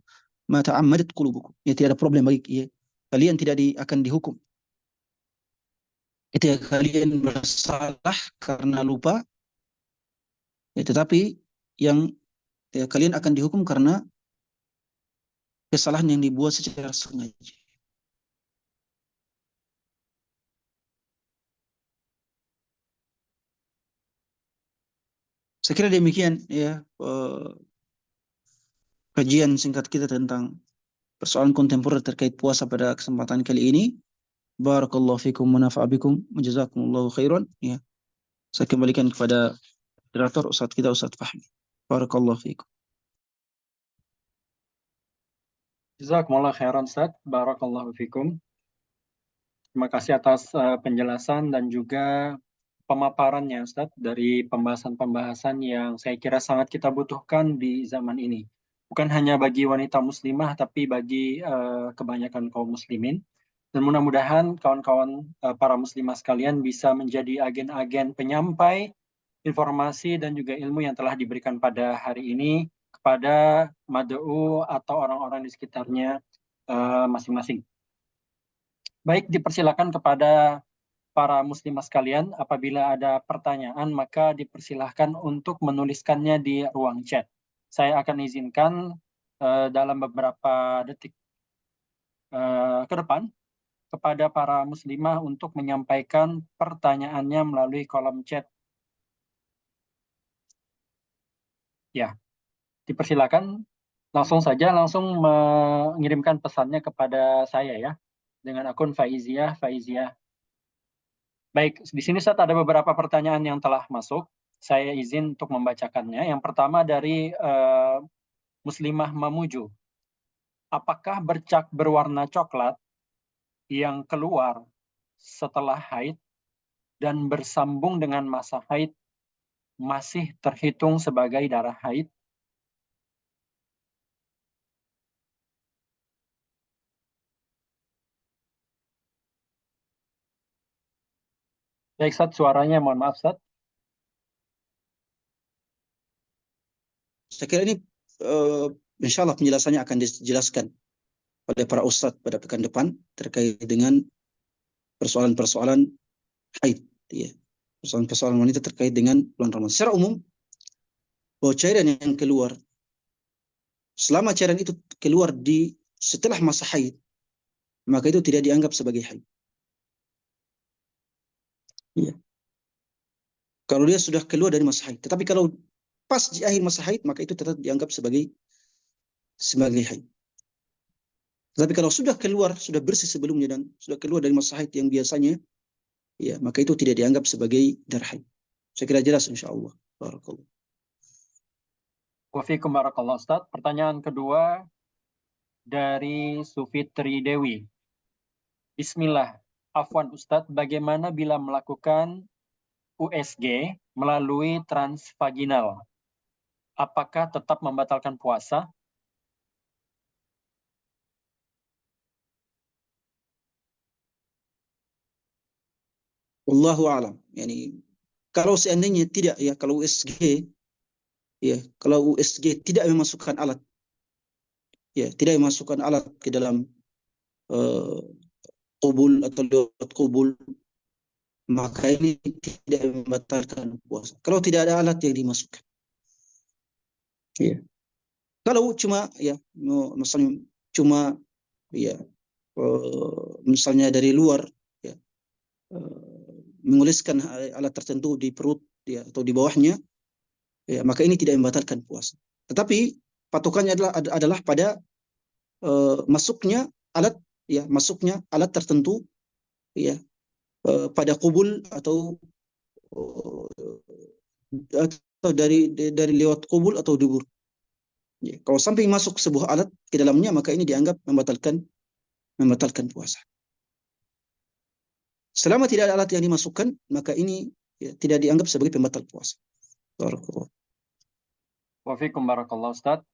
ma ta'ammadat qulubukum. Ya, tidak ada problem bagi ya. Kalian tidak akan dihukum. Ketika kalian bersalah karena lupa, ya, tetapi yang ya, kalian akan dihukum karena kesalahan yang dibuat secara sengaja. Saya kira demikian ya kajian singkat kita tentang persoalan kontemporer terkait puasa pada kesempatan kali ini. Barakallahu fikum wa nafa'a bikum, jazakumullahu khairan. Ya, saya kembalikan kepada moderator Ustaz kita, Ustaz Fahmi. Barakallahu fikum. Jazakumullah khairan Ustaz. Barakallahu fikum. Terima kasih atas penjelasan dan juga pemaparannya Ustaz dari pembahasan-pembahasan yang saya kira sangat kita butuhkan di zaman ini. Bukan hanya bagi wanita muslimah tapi bagi kebanyakan kaum muslimin. Dan mudah-mudahan kawan-kawan para muslimah sekalian bisa menjadi agen-agen penyampai informasi dan juga ilmu yang telah diberikan pada hari ini kepada mad'u atau orang-orang di sekitarnya masing-masing. Baik, dipersilakan kepada para muslimah sekalian, apabila ada pertanyaan maka dipersilahkan untuk menuliskannya di ruang chat. Saya akan izinkan dalam beberapa detik ke depan kepada para muslimah untuk menyampaikan pertanyaannya melalui kolom chat. Ya, dipersilakan langsung mengirimkan pesannya kepada saya ya, dengan akun Faiziah. Baik, di sini Ustaz ada beberapa pertanyaan yang telah masuk. Saya izin untuk membacakannya. Yang pertama dari Muslimah Mamuju. Apakah bercak berwarna coklat yang keluar setelah haid dan bersambung dengan masa haid masih terhitung sebagai darah haid? Baik, Ustaz, suaranya mohon maaf, Ustaz. Saya kira ini insya Allah penjelasannya akan dijelaskan oleh para ustadz pada pekan depan terkait dengan persoalan-persoalan haid, ya. Persoalan-persoalan wanita terkait dengan bulan Ramadan. Secara umum, bahwa cairan yang keluar, selama cairan itu keluar setelah masa haid, maka itu tidak dianggap sebagai haid. Ya. Kalau dia sudah keluar dari masa haid. Tetapi kalau pas di akhir masa haid, maka itu tetap dianggap sebagai haid. Tetapi kalau sudah keluar, sudah bersih sebelumnya dan sudah keluar dari masa haid yang biasanya, ya, maka itu tidak dianggap sebagai darah haid. Saya kira jelas insyaallah. Barakallah. Wafikum barakallah, Ustaz. Pertanyaan kedua dari Sufitri Dewi. Bismillah. Afwan Ustadz, bagaimana bila melakukan USG melalui transvaginal? Apakah tetap membatalkan puasa? Wallahu a'lam. Yani kalau seandainya tidak, ya, kalau USG tidak memasukkan alat, ya, tidak memasukkan alat ke dalam uh, kubul atau lewat kubul, maka ini tidak membatalkan puasa. Kalau tidak ada alat yang dimasukkan. Ya. Kalau cuma, ya, misalnya cuma, ya, misalnya dari luar, ya, mengoleskan alat tertentu di perut, ya, atau di bawahnya, ya, maka ini tidak membatalkan puasa. Tetapi patokannya adalah pada masuknya alat tertentu, ya, pada kubul atau dari lewat kubul atau dubur. Ya, kalau sampai masuk sebuah alat ke dalamnya, maka ini dianggap membatalkan puasa. Selama tidak ada alat yang dimasukkan, maka ini, ya, tidak dianggap sebagai pembatal puasa. Barakallah. Wafikum barakallah, Ustadz.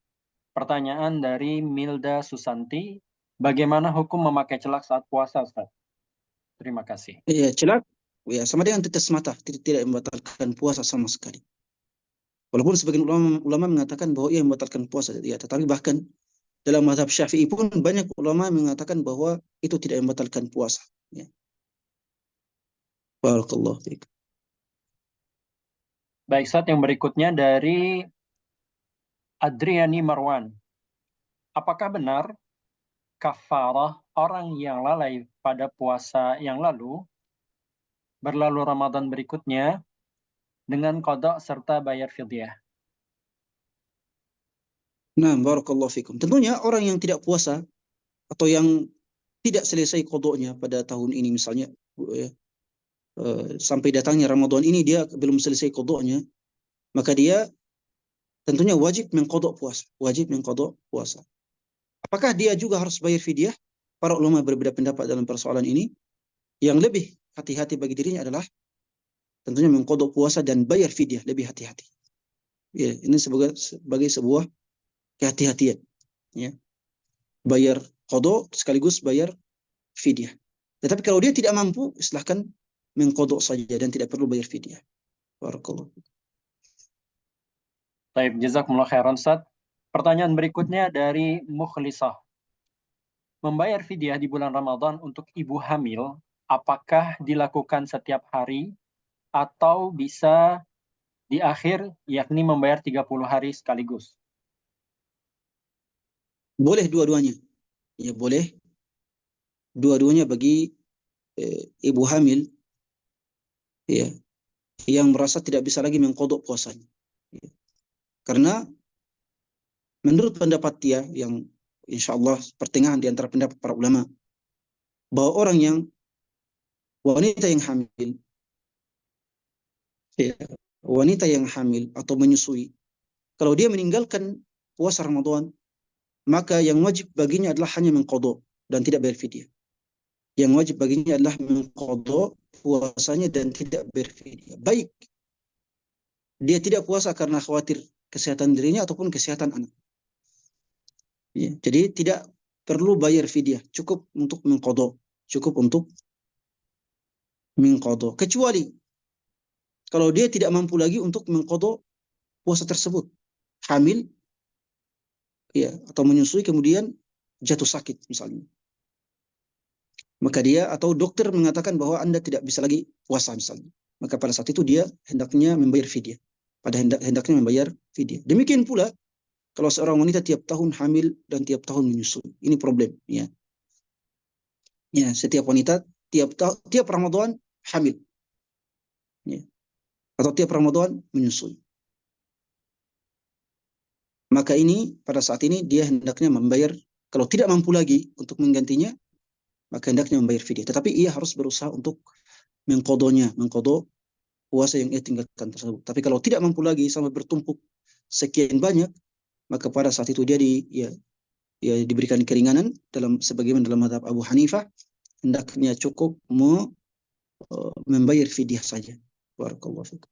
Pertanyaan dari Milda Susanti. Bagaimana hukum memakai celak saat puasa, Ustadz? Terima kasih. Ya, celak, ya, sama dengan tetes mata, tidak membatalkan puasa sama sekali. Walaupun sebagian ulama mengatakan bahwa ia membatalkan puasa, ya, tetapi bahkan dalam mazhab Syafi'i pun banyak ulama mengatakan bahwa itu tidak membatalkan puasa. Ya. Barakallahu fiik. Baik, Ustadz, yang berikutnya dari Adriani Marwan. Apakah benar kafarah orang yang lalai pada puasa yang lalu, berlalu Ramadan berikutnya, dengan qada serta bayar fidyah? Nah, barakallahu fikum. Tentunya orang yang tidak puasa atau yang tidak selesai qadanya pada tahun ini misalnya, ya, sampai datangnya Ramadan ini dia belum selesai qadanya, maka dia tentunya wajib mengqada puasa. Apakah dia juga harus bayar fidyah? Para ulama berbeda pendapat dalam persoalan ini. Yang lebih hati-hati bagi dirinya adalah tentunya mengqada puasa dan bayar fidyah, lebih hati-hati. Ya, ini sebagai sebuah kehati-hatian, ya. Bayar qada sekaligus bayar fidyah. Tetapi kalau dia tidak mampu, silahkan mengqada saja dan tidak perlu bayar fidyah. Barakallahu. Baik, jazakumullah khairan, Ustaz. Pertanyaan berikutnya dari Mukhlisah. membayar fidyah di bulan Ramadan untuk ibu hamil, apakah dilakukan setiap hari atau bisa di akhir, yakni membayar 30 hari sekaligus? Boleh dua-duanya. Ya, boleh dua-duanya bagi ibu hamil ya yang merasa tidak bisa lagi mengkodok puasanya. Ya. Karena menurut pendapat dia yang insya Allah pertengahan di antara pendapat para ulama, bahwa orang yang wanita yang hamil, ya, wanita yang hamil atau menyusui, kalau dia meninggalkan puasa Ramadan, maka yang wajib baginya adalah hanya mengkodok dan tidak bayar fidyah. Yang wajib baginya adalah mengkodok puasanya dan tidak bayar fidyah. Baik dia tidak puasa karena khawatir kesehatan dirinya ataupun kesehatan anak. Ya, jadi tidak perlu bayar fidyah, cukup untuk mengkodok, cukup untuk mengkodok. Kecuali kalau dia tidak mampu lagi untuk mengkodok puasa tersebut, hamil, ya, atau menyusui kemudian jatuh sakit misalnya, maka dia atau dokter mengatakan bahwa Anda tidak bisa lagi puasa misalnya, maka pada saat itu dia hendaknya membayar fidyah. Hendaknya membayar fidyah. Demikian pula kalau seorang wanita tiap tahun hamil dan tiap tahun menyusui, ini problem, ya. Ya, setiap wanita tiap Ramadan hamil, ya, atau tiap Ramadan menyusui. Maka ini pada saat ini dia hendaknya membayar, kalau tidak mampu lagi untuk menggantinya, maka hendaknya membayar fidyah. Tetapi ia harus berusaha untuk mengkodok puasa yang ia tinggalkan tersebut. Tapi kalau tidak mampu lagi sampai bertumpuk sekian banyak, maka pada saat itu dia diberikan keringanan sebagaimana dalam mazhab Abu Hanifah, hendaknya cukup membayar fidyah saja. Barakallahu fikum.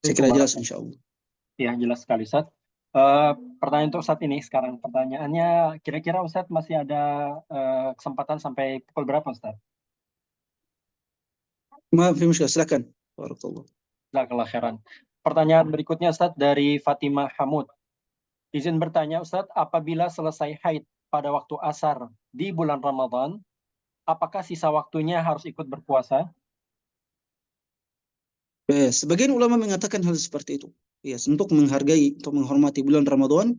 Saya kira jelas insyaallah. Ya, jelas sekali Ustaz. Pertanyaan untuk saat ini sekarang, pertanyaannya kira-kira Ustaz masih ada kesempatan sampai pukul berapa Ustaz? Maaf, silakan. Barakallah. Jazakallah khairan. Pertanyaan berikutnya Ustaz dari Fatimah Hamud. Izin bertanya Ustaz, apabila selesai haid pada waktu asar di bulan Ramadan, apakah sisa waktunya harus ikut berpuasa? Sebagian ulama mengatakan hal seperti itu. Ya, untuk menghargai, untuk menghormati bulan Ramadan,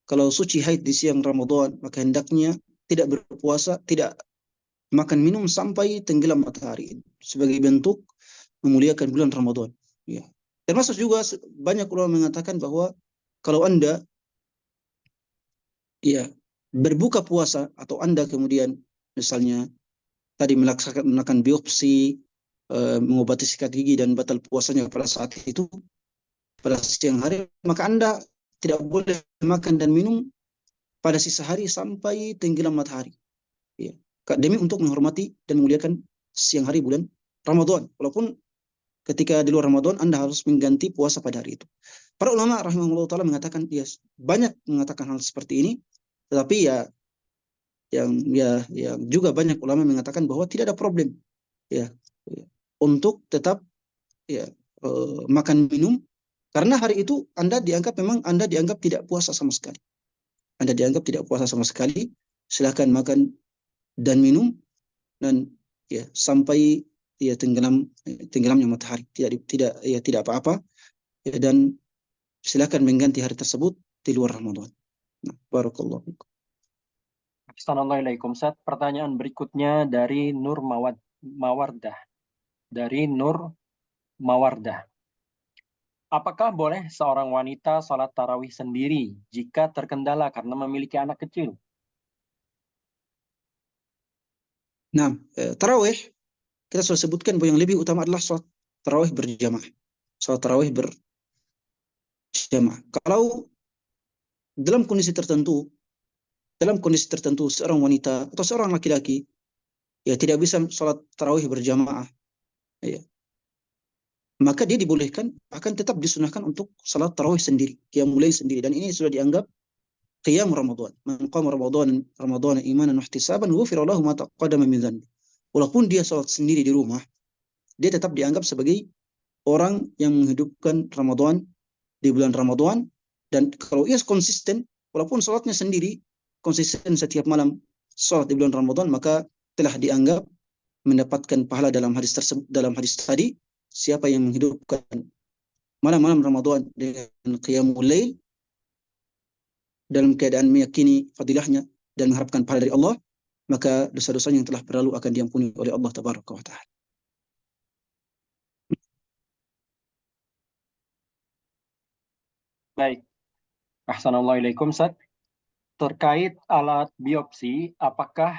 kalau suci haid di siang Ramadan, maka hendaknya tidak berpuasa, tidak makan minum sampai tenggelam matahari sebagai bentuk memuliakan bulan Ramadan. Ya. Termasuk juga banyak ulama mengatakan bahwa kalau Anda ya berbuka puasa atau Anda kemudian misalnya tadi melakukan biopsi, mengobati sikat gigi dan batal puasanya pada saat itu, pada siang hari, maka Anda tidak boleh makan dan minum pada sisa hari sampai tenggelam matahari. Ya. Demi untuk menghormati dan memuliakan siang hari bulan Ramadan. Walaupun ketika di luar Ramadan Anda harus mengganti puasa pada hari itu. Para ulama rahimahullah ta'ala mengatakan, ya, banyak mengatakan hal seperti ini, tetapi yang juga banyak ulama mengatakan bahwa tidak ada problem, ya, untuk tetap ya makan minum, karena hari itu Anda dianggap tidak puasa sama sekali. Anda dianggap tidak puasa sama sekali, silakan makan dan minum dan ya sampai ya tenggelamnya matahari, tidak apa-apa, ya, dan silakan mengganti hari tersebut di luar Ramadan. Nah, barakallahu fikum. Assalamualaikum Ustaz. Pertanyaan berikutnya dari Nur Mawardah. Dari Nur Mawardah. Apakah boleh seorang wanita sholat tarawih sendiri jika terkendala karena memiliki anak kecil? Nah, tarawih kita sudah sebutkan bahwa yang lebih utama adalah sholat tarawih berjamaah. Sholat tarawih berjamaah. Kalau dalam kondisi tertentu seorang wanita atau seorang laki-laki ya tidak bisa sholat tarawih berjamaah, ya, maka dia dibolehkan, akan tetap disunahkan untuk sholat tarawih sendiri, qiyamul lail sendiri, dan ini sudah dianggap qiyam Ramadan. Man qama Ramadan imanan wa ihtisaban ghufira lahu ma taqaddama min dhanbi. Walaupun dia sholat sendiri di rumah, dia tetap dianggap sebagai orang yang menghidupkan Ramadan di bulan Ramadan, dan kalau ia konsisten walaupun sholatnya sendiri, konsisten setiap malam sholat di bulan Ramadan, maka telah dianggap mendapatkan pahala dalam hadis tersebut, dalam hadis tadi. Siapa yang menghidupkan malam-malam Ramadan dengan qiyamul lail dalam keadaan meyakini fadilahnya dan mengharapkan pahala dari Allah, maka dosa-dosanya yang telah berlalu akan diampuni oleh Allah Tabaraka wa Ta'ala. Baik. Assalamualaikum, Ustaz. Terkait alat biopsi, apakah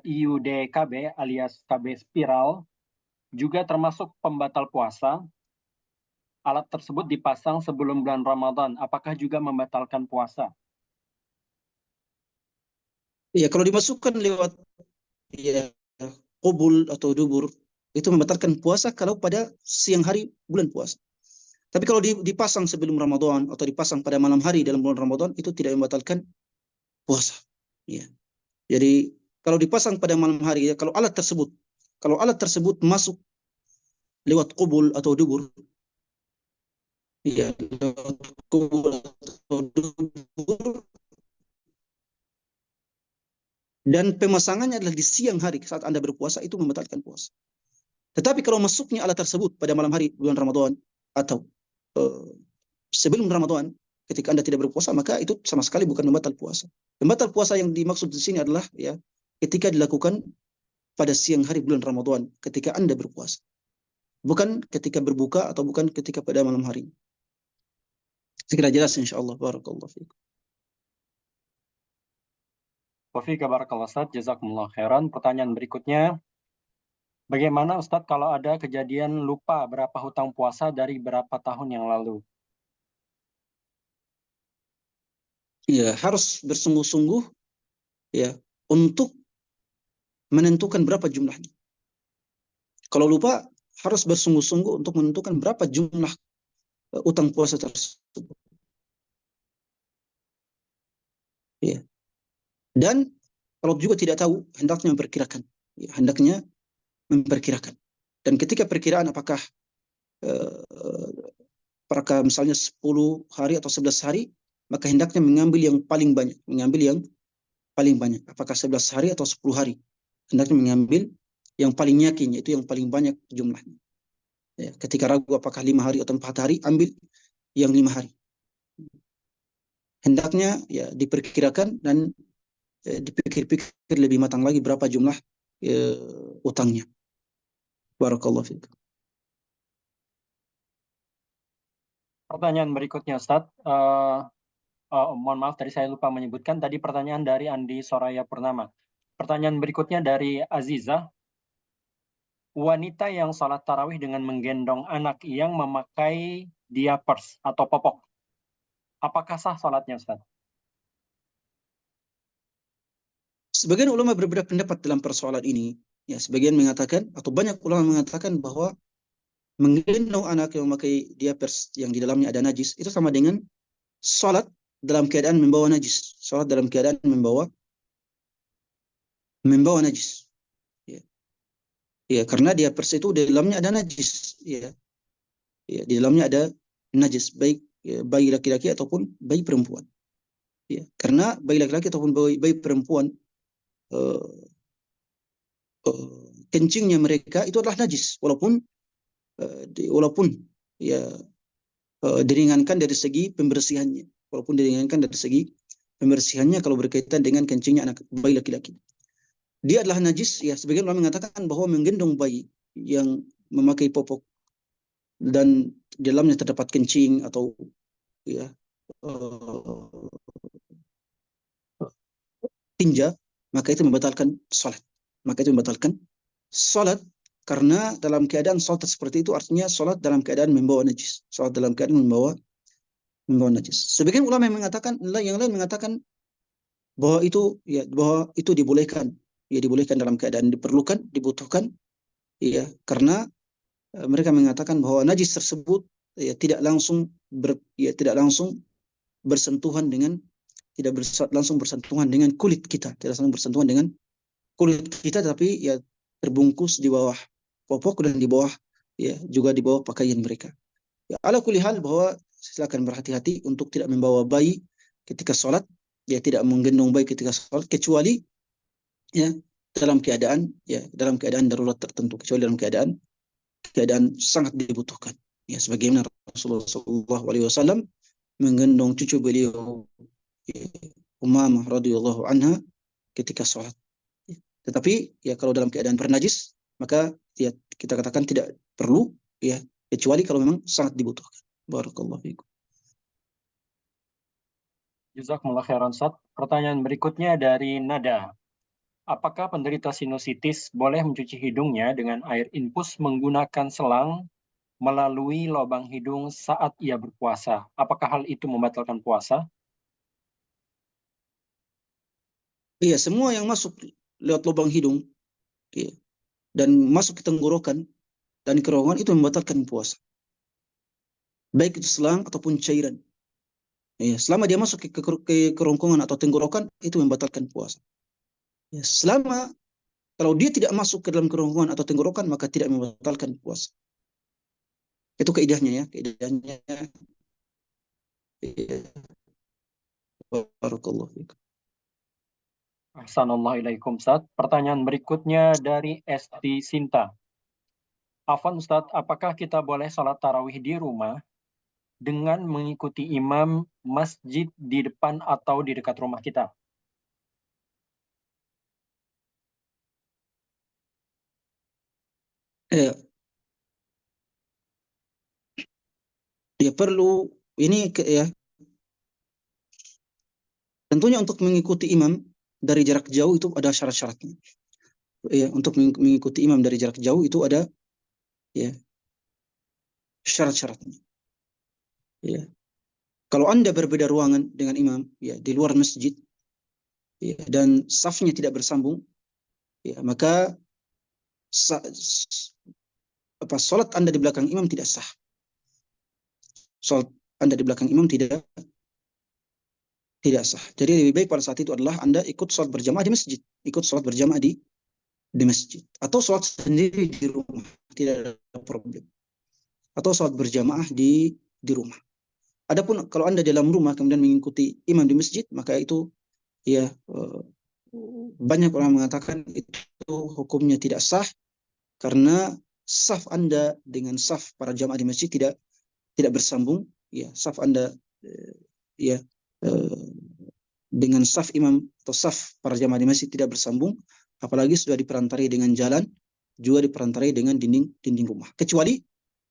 IUD-KB alias KB spiral juga termasuk pembatal puasa? Alat tersebut dipasang sebelum bulan Ramadan, apakah juga membatalkan puasa? Ya, kalau dimasukkan lewat ya qubul atau dubur, itu membatalkan puasa kalau pada siang hari bulan puasa. Tapi kalau dipasang sebelum Ramadan atau dipasang pada malam hari dalam bulan Ramadan, itu tidak membatalkan puasa. Ya. Jadi kalau dipasang pada malam hari, ya, kalau alat tersebut masuk lewat qubul atau dubur, ya, lewat qubul atau dubur, dan pemasangannya adalah di siang hari saat Anda berpuasa, itu membatalkan puasa. Tetapi kalau masuknya alat tersebut pada malam hari bulan Ramadan atau sebelum Ramadan ketika Anda tidak berpuasa, maka itu sama sekali bukan membatal puasa. Membatal puasa yang dimaksud di sini adalah ya ketika dilakukan pada siang hari bulan Ramadan ketika Anda berpuasa. Bukan ketika berbuka atau bukan ketika pada malam hari. Sekira jelas insyaallah. Barakallahu fiikum. Wafika barakallah, Ustaz. Jazakumullah khairan. Pertanyaan berikutnya, bagaimana Ustadz kalau ada kejadian lupa berapa hutang puasa dari berapa tahun yang lalu? Ya, harus bersungguh-sungguh ya untuk menentukan berapa jumlahnya. Kalau lupa, harus bersungguh-sungguh untuk menentukan berapa jumlah utang puasa tersebut. Ya. Dan kalau juga tidak tahu, hendaknya memperkirakan. Ya, hendaknya memperkirakan. Dan ketika perkiraan apakah misalnya 10 hari atau 11 hari, maka hendaknya mengambil yang paling banyak. Mengambil yang paling banyak. Apakah 11 hari atau 10 hari. Hendaknya mengambil yang paling yakin, yaitu yang paling banyak jumlahnya. Ya, ketika ragu apakah 5 hari atau 4 hari, ambil yang 5 hari. Hendaknya ya diperkirakan dan dipikir-pikir lebih matang lagi berapa jumlah utangnya. Barakallahu fiikum. Pertanyaan berikutnya, Ustadz. Mohon maaf, tadi saya lupa menyebutkan. Tadi pertanyaan dari Andi Soraya Purnama. Pertanyaan berikutnya dari Aziza. Wanita yang sholat tarawih dengan menggendong anak yang memakai diapers atau popok. Apakah sah sholatnya, Ustaz? Sebagian ulama berbeda pendapat dalam persoalan ini. Ya, sebagian mengatakan atau banyak ulama mengatakan bahwa menggendong anak yang memakai diapers yang di dalamnya ada najis itu sama dengan salat dalam keadaan membawa najis. Salat dalam keadaan membawa najis. Ya. Ya, karena diapers itu di dalamnya ada najis. Ya. Ya, di dalamnya ada najis baik ya, bayi laki-laki ataupun bayi perempuan. Ya, karena bayi laki-laki ataupun bayi perempuan kencingnya mereka itu adalah najis walaupun ya diringankan dari segi pembersihannya, kalau berkaitan dengan kencingnya anak bayi laki-laki. Dia adalah najis, ya sebagian orang mengatakan bahwa menggendong bayi yang memakai popok dan di dalamnya terdapat kencing atau ya tinja, maka itu membatalkan salat. Karena dalam keadaan salat seperti itu artinya salat dalam keadaan membawa najis. Sebagian ulama yang lain mengatakan bahwa itu dibolehkan. Ya, dibolehkan dalam keadaan dibutuhkan. Ya, karena mereka mengatakan bahwa najis tersebut ya tidak langsung bersentuhan dengan kulit kita, tapi ya terbungkus di bawah popok dan di bawah ya juga di bawah pakaian mereka. Ya, ala kulli hal bahwa silakan berhati-hati untuk tidak membawa bayi ketika sholat dia tidak menggendong bayi ketika sholat kecuali ya dalam keadaan darurat tertentu, kecuali dalam keadaan sangat dibutuhkan. Ya, sebagaimana Rasulullah SAW menggendong cucu beliau ya, Umamah radhiyallahu anha ketika sholat. Tetapi ya kalau dalam keadaan bernajis, maka ya kita katakan tidak perlu ya, kecuali kalau memang sangat dibutuhkan. Barakallahu fiikum. Jazakumullah khairan Ustaz. Pertanyaan berikutnya dari Nada. Apakah penderita sinusitis boleh mencuci hidungnya dengan air infus menggunakan selang melalui lubang hidung saat ia berpuasa? Apakah hal itu membatalkan puasa? Iya, semua yang masuk lewat lubang hidung ya, dan masuk ke tenggorokan dan kerongkongan itu membatalkan puasa. Baik itu selang ataupun cairan. Ya, selama dia masuk ke kerongkongan atau tenggorokan itu membatalkan puasa. Ya, selama kalau dia tidak masuk ke dalam kerongkongan atau tenggorokan maka tidak membatalkan puasa. Itu kaidahnya ya, kaidahnya. Ya, barakallahu fiikum. Assalamualaikum Ustaz. Pertanyaan berikutnya dari Esti Sinta. Afwan Ustaz, apakah kita boleh sholat tarawih di rumah dengan mengikuti imam masjid di depan atau di dekat rumah kita? Ya, dia perlu ini ya, tentunya untuk mengikuti imam dari jarak jauh itu ada syarat-syaratnya. Ya, untuk mengikuti imam dari jarak jauh itu ada ya syarat-syaratnya. Ya. Kalau Anda berbeda ruangan dengan imam ya di luar masjid ya, dan safnya tidak bersambung ya, maka salat Anda di belakang imam tidak sah. Salat Anda di belakang imam tidak sah. Jadi lebih baik pada saat itu adalah Anda ikut salat berjamaah di masjid, ikut salat berjamaah di masjid, atau salat sendiri di rumah, tidak ada problem. Atau salat berjamaah di rumah. Adapun kalau Anda dalam rumah kemudian mengikuti imam di masjid, maka itu ya banyak orang mengatakan itu hukumnya tidak sah karena saf Anda dengan saf para jamaah di masjid tidak bersambung. Ya, saf Anda ya dengan saf imam atau saf para jamaah di masjid tidak bersambung, apalagi sudah diperantarai dengan jalan, juga diperantarai dengan dinding rumah. Kecuali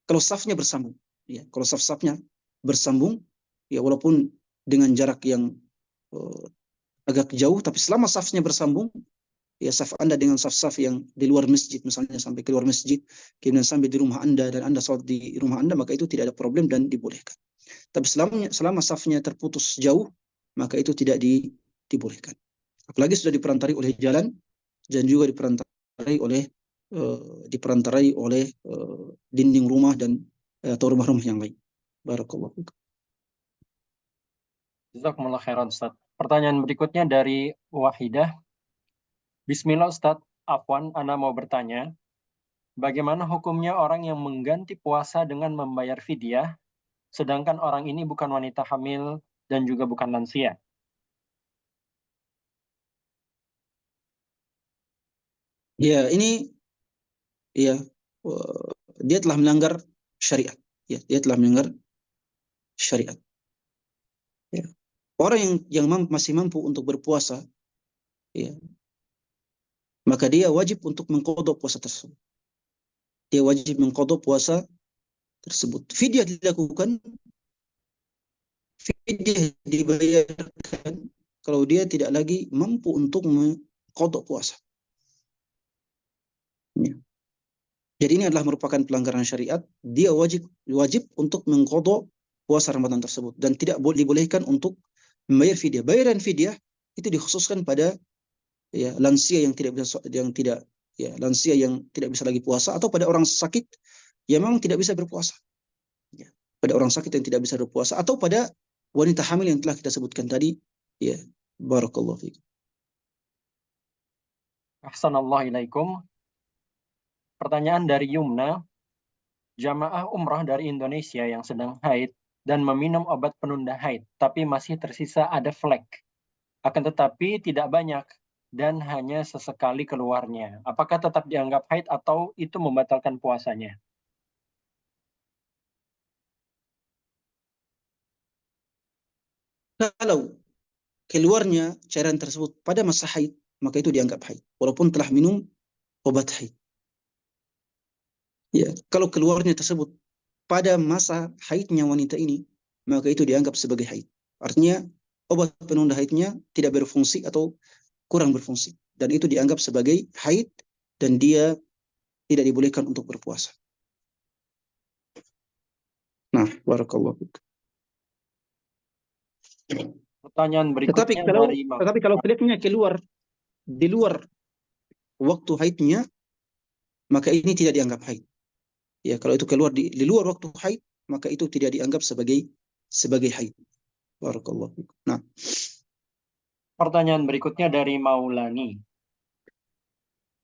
kalau safnya bersambung. Ya, kalau saf-safnya bersambung, ya walaupun dengan jarak yang agak jauh, tapi selama safnya bersambung, ya saf Anda dengan saf-saf yang di luar masjid, misalnya sampai ke luar masjid, kemudian sampai di rumah Anda dan Anda sholat di rumah Anda, maka itu tidak ada problem dan dibolehkan. Tapi selama safnya terputus jauh, maka itu tidak dibolehkan. Apalagi sudah diperantari oleh jalan dan juga diperantarai oleh dinding rumah dan atau rumah-rumah yang lain. Barakallahu fikum. Jazakumullah khairan Ustaz. Pertanyaan berikutnya dari Wahidah. Bismillah Ustaz, Afwan, Ana mau bertanya, bagaimana hukumnya orang yang mengganti puasa dengan membayar fidyah, sedangkan orang ini bukan wanita hamil dan juga bukan lansia? Ya, ini ya dia telah melanggar syariat. Ya, dia telah melanggar syariat. Ya. Orang yang masih mampu untuk berpuasa, ya, maka dia wajib untuk mengqadha puasa tersebut. Dia wajib mengqadha puasa tersebut. Fidyah dilakukan, fidyah dibayarkan kalau dia tidak lagi mampu untuk mengqadha puasa. Ya. Jadi ini adalah merupakan pelanggaran syariat. Dia wajib untuk mengqadha puasa Ramadan tersebut dan tidak dibolehkan untuk membayar fidyah. Bayaran fidyah itu dikhususkan pada ya lansia yang tidak bisa lagi puasa, atau pada orang sakit yang memang tidak bisa berpuasa. Ya. Pada orang sakit yang tidak bisa berpuasa, atau pada wanita hamil yang telah kita sebutkan tadi. Ya, barakallahu fiik. Ahsanallahu. Pertanyaan dari Yumna, jamaah umrah dari Indonesia yang sedang haid dan meminum obat penunda haid, tapi masih tersisa ada flek. akan tetapi tidak banyak dan hanya sesekali keluarnya. Apakah tetap dianggap haid atau itu membatalkan puasanya? Kalau keluarnya cairan tersebut pada masa haid, maka itu dianggap haid, walaupun telah minum obat haid. Ya, kalau keluarnya tersebut pada masa haidnya wanita ini, maka itu dianggap sebagai haid. Artinya obat penunda haidnya tidak berfungsi atau kurang berfungsi, dan itu dianggap sebagai haid dan dia tidak dibolehkan untuk berpuasa. Nah, barakallahu fiik. Pertanyaan Tetapi berikutnya kalau dari tetapi kalau kulitnya keluar di luar waktu haidnya, maka ini tidak dianggap haid. Ya, kalau itu keluar di luar waktu haid, maka itu tidak dianggap sebagai haid. Barakallahu fiik. Nah, pertanyaan berikutnya dari Maulani.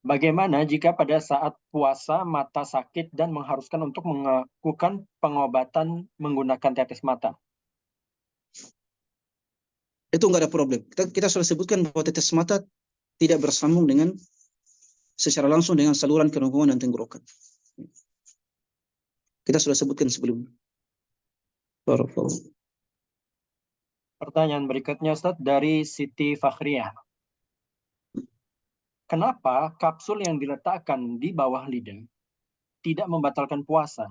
Bagaimana jika pada saat puasa mata sakit dan mengharuskan untuk melakukan pengobatan menggunakan tetes mata? itu enggak ada problem. Kita sudah sebutkan bahwa tetes mata tidak bersambung dengan secara langsung dengan saluran kerongkongan dan tenggorokan. Kita sudah sebutkan sebelumnya. Barakallahu. Pertanyaan berikutnya Ustaz dari Siti Fakhriyah. Kenapa kapsul yang diletakkan di bawah lidah tidak membatalkan puasa?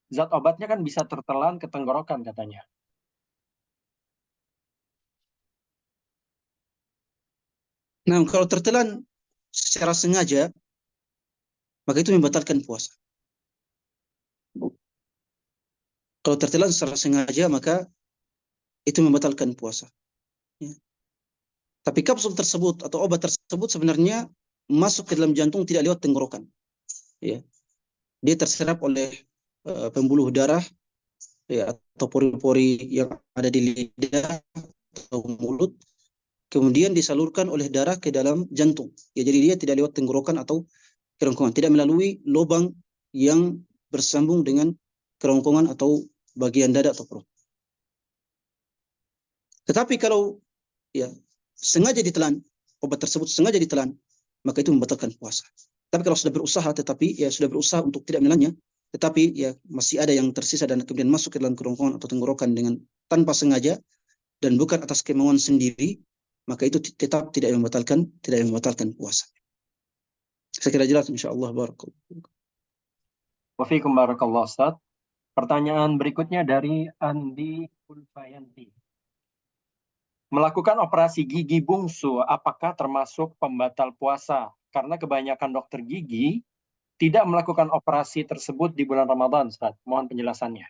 Zat obatnya kan bisa tertelan ke tenggorokan katanya. Nah, kalau tertelan secara sengaja, maka itu membatalkan puasa. Kalau tertelan secara sengaja, maka itu membatalkan puasa. Ya. Tapi kapsul tersebut atau obat tersebut sebenarnya masuk ke dalam jantung tidak lewat tenggorokan. Ya. Dia terserap oleh pembuluh darah, ya, atau pori-pori yang ada di lidah atau mulut, kemudian disalurkan oleh darah ke dalam jantung. Ya, jadi dia tidak lewat tenggorokan atau kerongkongan, tidak melalui lubang yang bersambung dengan kerongkongan atau bagian dada atau perut. Tetapi kalau ya sengaja ditelan, obat tersebut sengaja ditelan, maka itu membatalkan puasa. Tapi kalau sudah berusaha, tetapi ya sudah berusaha untuk tidak menelannya, tetapi ya masih ada yang tersisa dan kemudian masuk ke dalam kerongkongan atau tenggorokan dengan tanpa sengaja dan bukan atas kemauan sendiri, maka itu tetap tidak membatalkan puasa. Saya kira jelas, insyaallah. Barakallahu. Wafikum barakallah Ustaz. Pertanyaan berikutnya dari Andi Ulfayanti. Melakukan operasi gigi bungsu apakah termasuk pembatal puasa? Karena kebanyakan dokter gigi tidak melakukan operasi tersebut di bulan Ramadan, Ustaz. Mohon penjelasannya.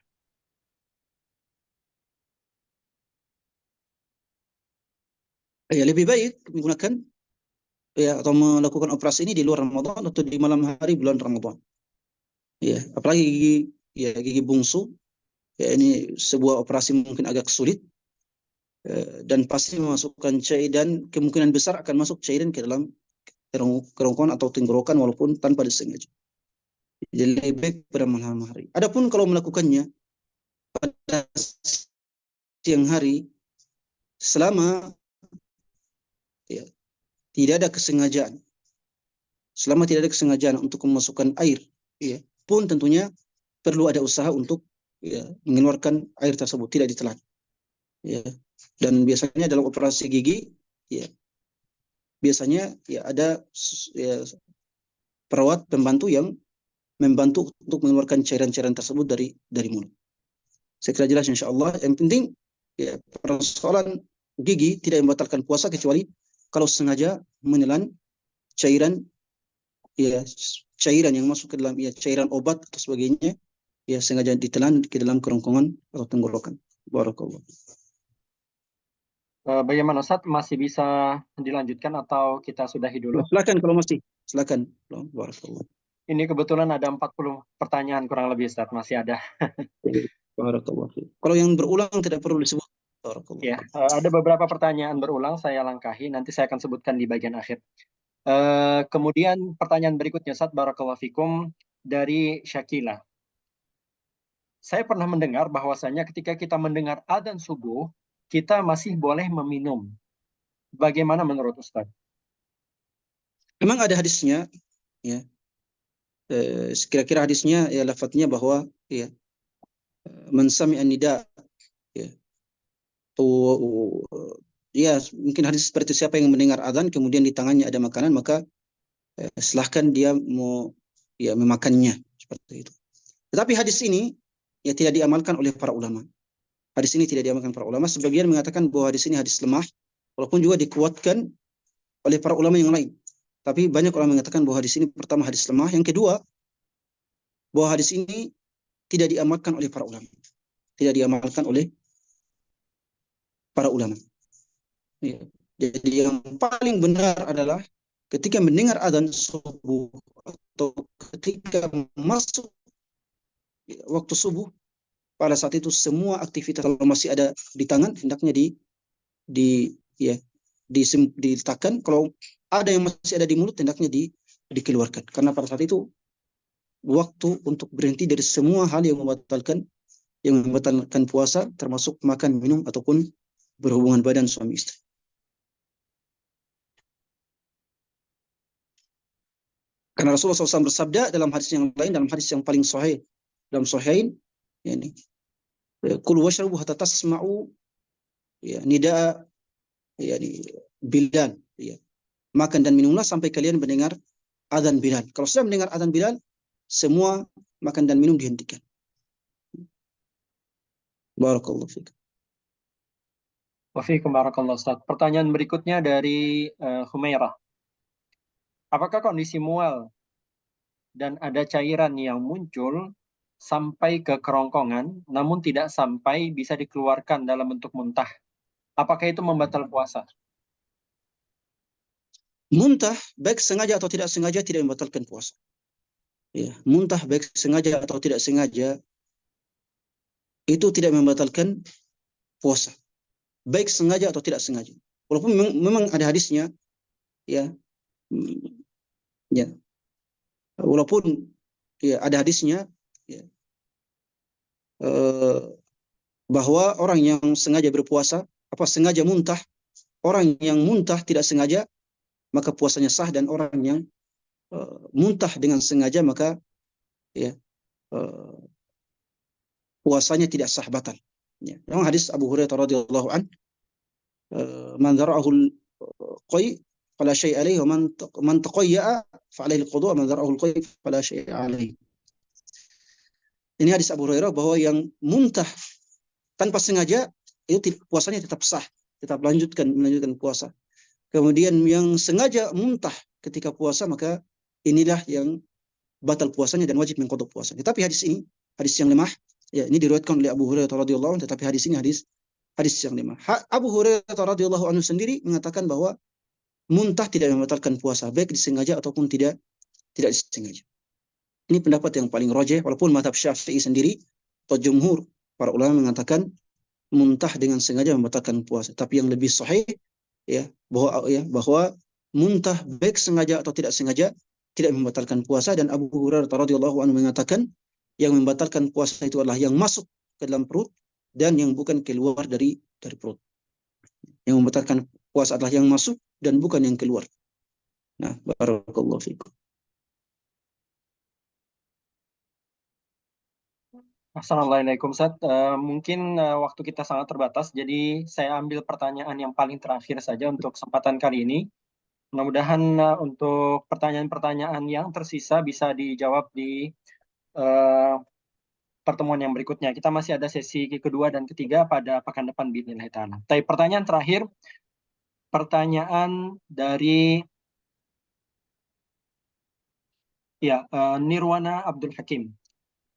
Ya, lebih baik menggunakan ya atau melakukan operasi ini di luar Ramadan atau di malam hari bulan Ramadan. Ya, apalagi gigi bungsu, ya ini sebuah operasi mungkin agak sulit, dan pasti memasukkan cairan dan kemungkinan besar akan masuk cairan ke dalam kerongkongan atau tenggorokan walaupun tanpa disengaja. Jadi lebih baik pada malam hari. Adapun kalau melakukannya pada siang hari, selama ya, tidak ada kesengajaan, untuk memasukkan air, ya, pun tentunya perlu ada usaha untuk ya, mengeluarkan air tersebut, tidak ditelan. Ya. Dan biasanya dalam operasi gigi, ya, biasanya ya ada ya, perawat pembantu yang membantu untuk mengeluarkan cairan-cairan tersebut dari mulut. Saya kira jelas, insya Allah. Yang penting ya, persoalan gigi tidak membatalkan puasa kecuali kalau sengaja menelan cairan, ya, cairan yang masuk ke dalam ya, cairan obat atau sebagainya, ya sengaja ditelan ke dalam kerongkongan atau tenggorokan. Barakallah. Bagaimana Ustaz? Masih bisa dilanjutkan atau kita sudahi dulu? Silakan kalau masih. Silakan. Barakallah. Ini kebetulan ada 40 pertanyaan kurang lebih Ustaz. Masih ada. Barakallah. Kalau yang berulang tidak perlu disebut. Barakallah. Ya, ada beberapa pertanyaan berulang saya langkahi. Nanti saya akan sebutkan di bagian akhir. Kemudian pertanyaan berikutnya Ustaz, barakallahu fikum, dari Syakila. Saya pernah mendengar bahwasanya ketika kita mendengar adzan subuh, kita masih boleh meminum. Bagaimana menurut Ustaz? Memang ada hadisnya, ya. Kira-kira hadisnya ya lafadznya bahwa ya man sami'a nida, ya. Ya mungkin hadis seperti siapa yang mendengar azan kemudian di tangannya ada makanan maka silahkan dia mau ya memakannya seperti itu. Tetapi hadis ini ya tidak diamalkan oleh para ulama. Hadis ini tidak diamalkan para ulama. Sebagian mengatakan bahwa hadis ini hadis lemah, walaupun juga dikuatkan oleh para ulama yang lain. Tapi banyak ulama mengatakan bahwa hadis ini pertama hadis lemah, yang kedua bahwa hadis ini tidak diamalkan oleh para ulama. Tidak diamalkan oleh para ulama. Ya. Jadi yang paling benar adalah ketika mendengar azan subuh atau ketika masuk waktu subuh, pada saat itu semua aktivitas kalau masih ada di tangan hendaknya ya diletakkan, kalau ada yang masih ada di mulut hendaknya dikeluarkan, karena pada saat itu waktu untuk berhenti dari semua hal yang membatalkan puasa, termasuk makan, minum ataupun berhubungan badan suami istri. Karena Rasulullah SAW bersabda dalam hadis yang lain, dalam hadis yang paling sahih dalam sahihain, ini kulu washrabu hatta tasma'u ya nida ya Bilal, ya. Makan dan minumlah sampai kalian mendengar azan Bilal. Kalau sudah mendengar azan Bilal, semua makan dan minum dihentikan. Barakallahu fiik. Wafiikum barakallahu Ustaz. Pertanyaan berikutnya dari Humairah. Apakah kondisi mual dan ada cairan yang muncul sampai ke kerongkongan, namun tidak sampai bisa dikeluarkan dalam bentuk muntah? Apakah itu membatal puasa? Muntah baik sengaja atau tidak sengaja tidak membatalkan puasa. Ya, muntah baik sengaja atau tidak sengaja itu tidak membatalkan puasa. Baik sengaja atau tidak sengaja. Walaupun memang ada hadisnya, ya, ya. Walaupun ya ada hadisnya, ya, bahwa orang yang sengaja berpuasa, sengaja muntah, orang yang muntah tidak sengaja maka puasanya sah, dan orang yang muntah dengan sengaja maka ya puasanya tidak sah, batal. Ya. Yang hadis Abu Hurairah radhiyallahu an, man zara'ahu al-qay fala syai' alaihi wa man taqayya fa alaihi al-qadu' wa man zara'ahu al-qay fala syai' alaihi. Ini hadis Abu Hurairah bahwa yang muntah tanpa sengaja itu puasanya tetap sah, tetap melanjutkan puasa. Kemudian yang sengaja muntah ketika puasa maka inilah yang batal puasanya dan wajib mengqadha puasa. Tetapi hadis ini hadis yang lemah. Ya, ini diriwayatkan oleh Abu Hurairah radhiyallahu anhu, tetapi hadis ini hadis yang lemah. Abu Hurairah radhiyallahu anhu sendiri mengatakan bahwa muntah tidak membatalkan puasa, baik disengaja ataupun tidak disengaja. Ini pendapat yang paling rajih, walaupun mazhab Syafi'i sendiri atau jumhur para ulama mengatakan muntah dengan sengaja membatalkan puasa. Tapi yang lebih sahih ya bahwa muntah baik sengaja atau tidak sengaja tidak membatalkan puasa, dan Abu Hurairah radhiyallahu anhu mengatakan yang membatalkan puasa itu adalah yang masuk ke dalam perut dan yang bukan keluar dari perut. Yang membatalkan puasa adalah yang masuk dan bukan yang keluar. Nah, barakallahu fikum. Assalamualaikum Ustaz. Mungkin waktu kita sangat terbatas, jadi saya ambil pertanyaan yang paling terakhir saja untuk kesempatan kali ini. Mudah-mudahan untuk pertanyaan-pertanyaan yang tersisa bisa dijawab di pertemuan yang berikutnya. Kita masih ada sesi kedua dan ketiga pada pekan depan biidznillah ta'ala. Tapi pertanyaan terakhir, pertanyaan dari Nirwana Abdul Hakim.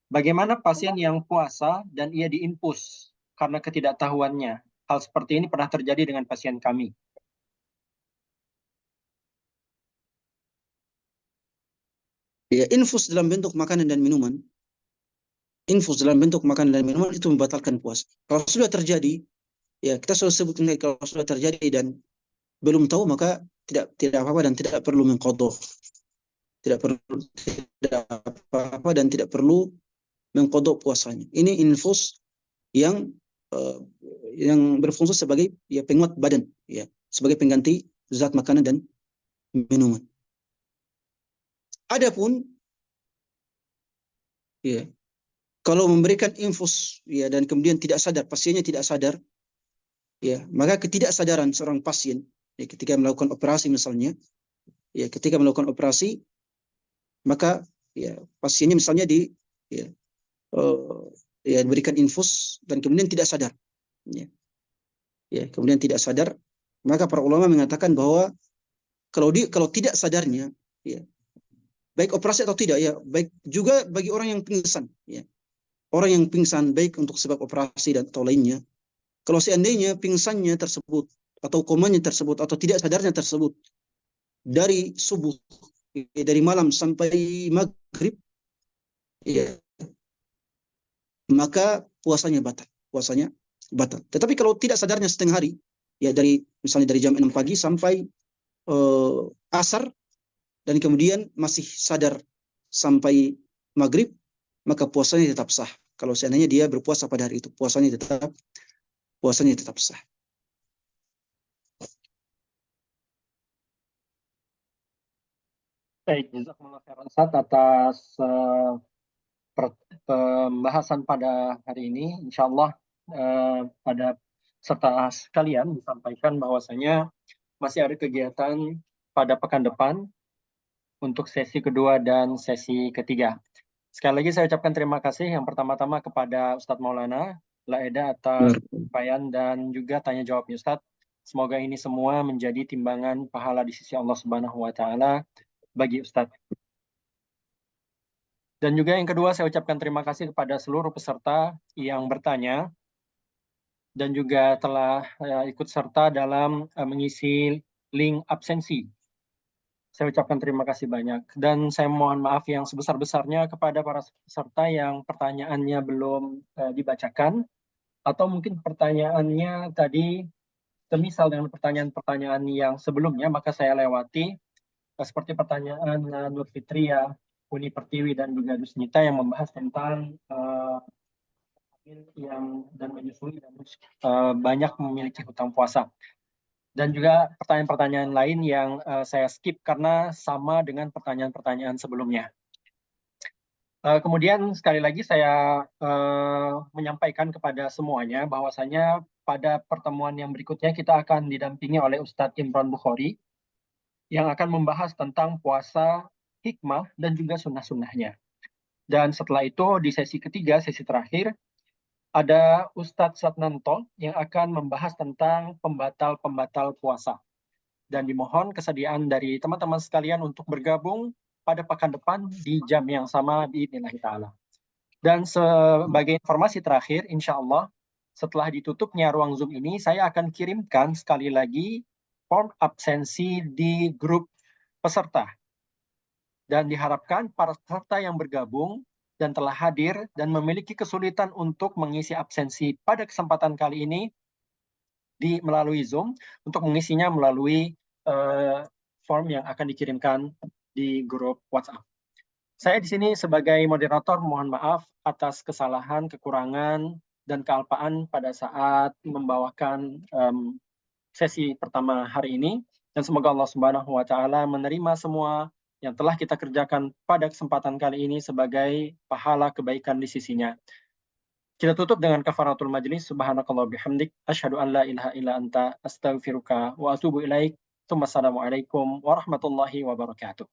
Bagaimana pasien yang puasa dan ia diinfus karena ketidaktahuannya? Hal seperti ini pernah terjadi dengan pasien kami. Ya, infus dalam bentuk makanan dan minuman. Infus dalam bentuk makanan dan minuman itu membatalkan puasa. Kalau sudah terjadi, ya kita sudah sebutkan kalau sudah terjadi dan belum tahu maka tidak apa-apa dan tidak perlu mengqadha. Tidak apa-apa dan tidak perlu mengqadha puasanya. Ini infus yang berfungsi sebagai ya penguat badan, ya. sebagai pengganti zat makanan dan minuman. Adapun ya, kalau memberikan infus ya dan kemudian tidak sadar, pasiennya tidak sadar, ya, maka ketidaksadaran seorang pasien ya, ketika melakukan operasi misalnya, ya ketika melakukan operasi, maka ya pasiennya misalnya ya, ya diberikan infus dan kemudian tidak sadar, ya kemudian tidak sadar, maka para ulama mengatakan bahwa kalau tidak sadarnya, ya baik operasi atau tidak, ya baik juga bagi orang yang pingsan, ya orang yang pingsan baik untuk sebab operasi dan atau lainnya, kalau seandainya pingsannya tersebut atau komanya tersebut atau tidak sadarnya tersebut dari subuh, ya, dari malam sampai maghrib, ya maka puasanya batal. Tetapi kalau tidak sadarnya setengah hari, ya dari misalnya dari jam 6 pagi sampai asar, dan kemudian masih sadar sampai maghrib, maka puasanya tetap sah. Kalau seandainya dia berpuasa pada hari itu, puasanya tetap sah. Baik, jazakumullah khairan Ustaz atas pembahasan pada hari ini. Insya Allah pada serta sekalian disampaikan bahwasanya masih ada kegiatan pada pekan depan untuk sesi kedua dan sesi ketiga. Sekali lagi saya ucapkan terima kasih yang pertama-tama kepada Ustadz Maulana Laeda atas penyampaian dan juga tanya jawabnya Ustadz. Semoga ini semua menjadi timbangan pahala di sisi Allah Subhanahu wa taala bagi Ustadz. Dan juga yang kedua saya ucapkan terima kasih kepada seluruh peserta yang bertanya dan juga telah ikut serta dalam mengisi link absensi. Saya ucapkan terima kasih banyak. Dan saya mohon maaf yang sebesar-besarnya kepada para peserta yang pertanyaannya belum dibacakan, atau mungkin pertanyaannya tadi semisal dengan pertanyaan-pertanyaan yang sebelumnya, maka saya lewati, seperti pertanyaan Nur Fitria, Uni Pertiwi, dan juga Dusnita yang membahas tentang yang dan menyusui dan banyak memiliki hutang puasa. Dan juga pertanyaan-pertanyaan lain yang saya skip karena sama dengan pertanyaan-pertanyaan sebelumnya. Kemudian sekali lagi saya menyampaikan kepada semuanya bahwasanya pada pertemuan yang berikutnya kita akan didampingi oleh Ustadz Imran Bukhari yang akan membahas tentang puasa, hikmah, dan juga sunnah-sunnahnya. Dan setelah itu di sesi ketiga, sesi terakhir, ada Ustadz Satnanto yang akan membahas tentang pembatal-pembatal puasa. Dan dimohon kesediaan dari teman-teman sekalian untuk bergabung pada pekan depan di jam yang sama biidznillah ta'ala. Dan sebagai informasi terakhir, insya Allah setelah ditutupnya ruang Zoom ini, saya akan kirimkan sekali lagi form absensi di grup peserta. Dan diharapkan para peserta yang bergabung dan telah hadir dan memiliki kesulitan untuk mengisi absensi pada kesempatan kali ini melalui Zoom, untuk mengisinya melalui form yang akan dikirimkan di grup WhatsApp. Saya di sini sebagai moderator mohon maaf atas kesalahan, kekurangan, dan kealpaan pada saat membawakan sesi pertama hari ini. Dan semoga Allah Subhanahu wa taala menerima semua yang telah kita kerjakan pada kesempatan kali ini sebagai pahala kebaikan di sisinya. Kita tutup dengan kafaratul majlis. Subhanakallah bihamdik. Asyhadu an la ilaha illa anta astaghfiruka wa atubu ilaik. Assalamualaikum warahmatullahi wabarakatuh.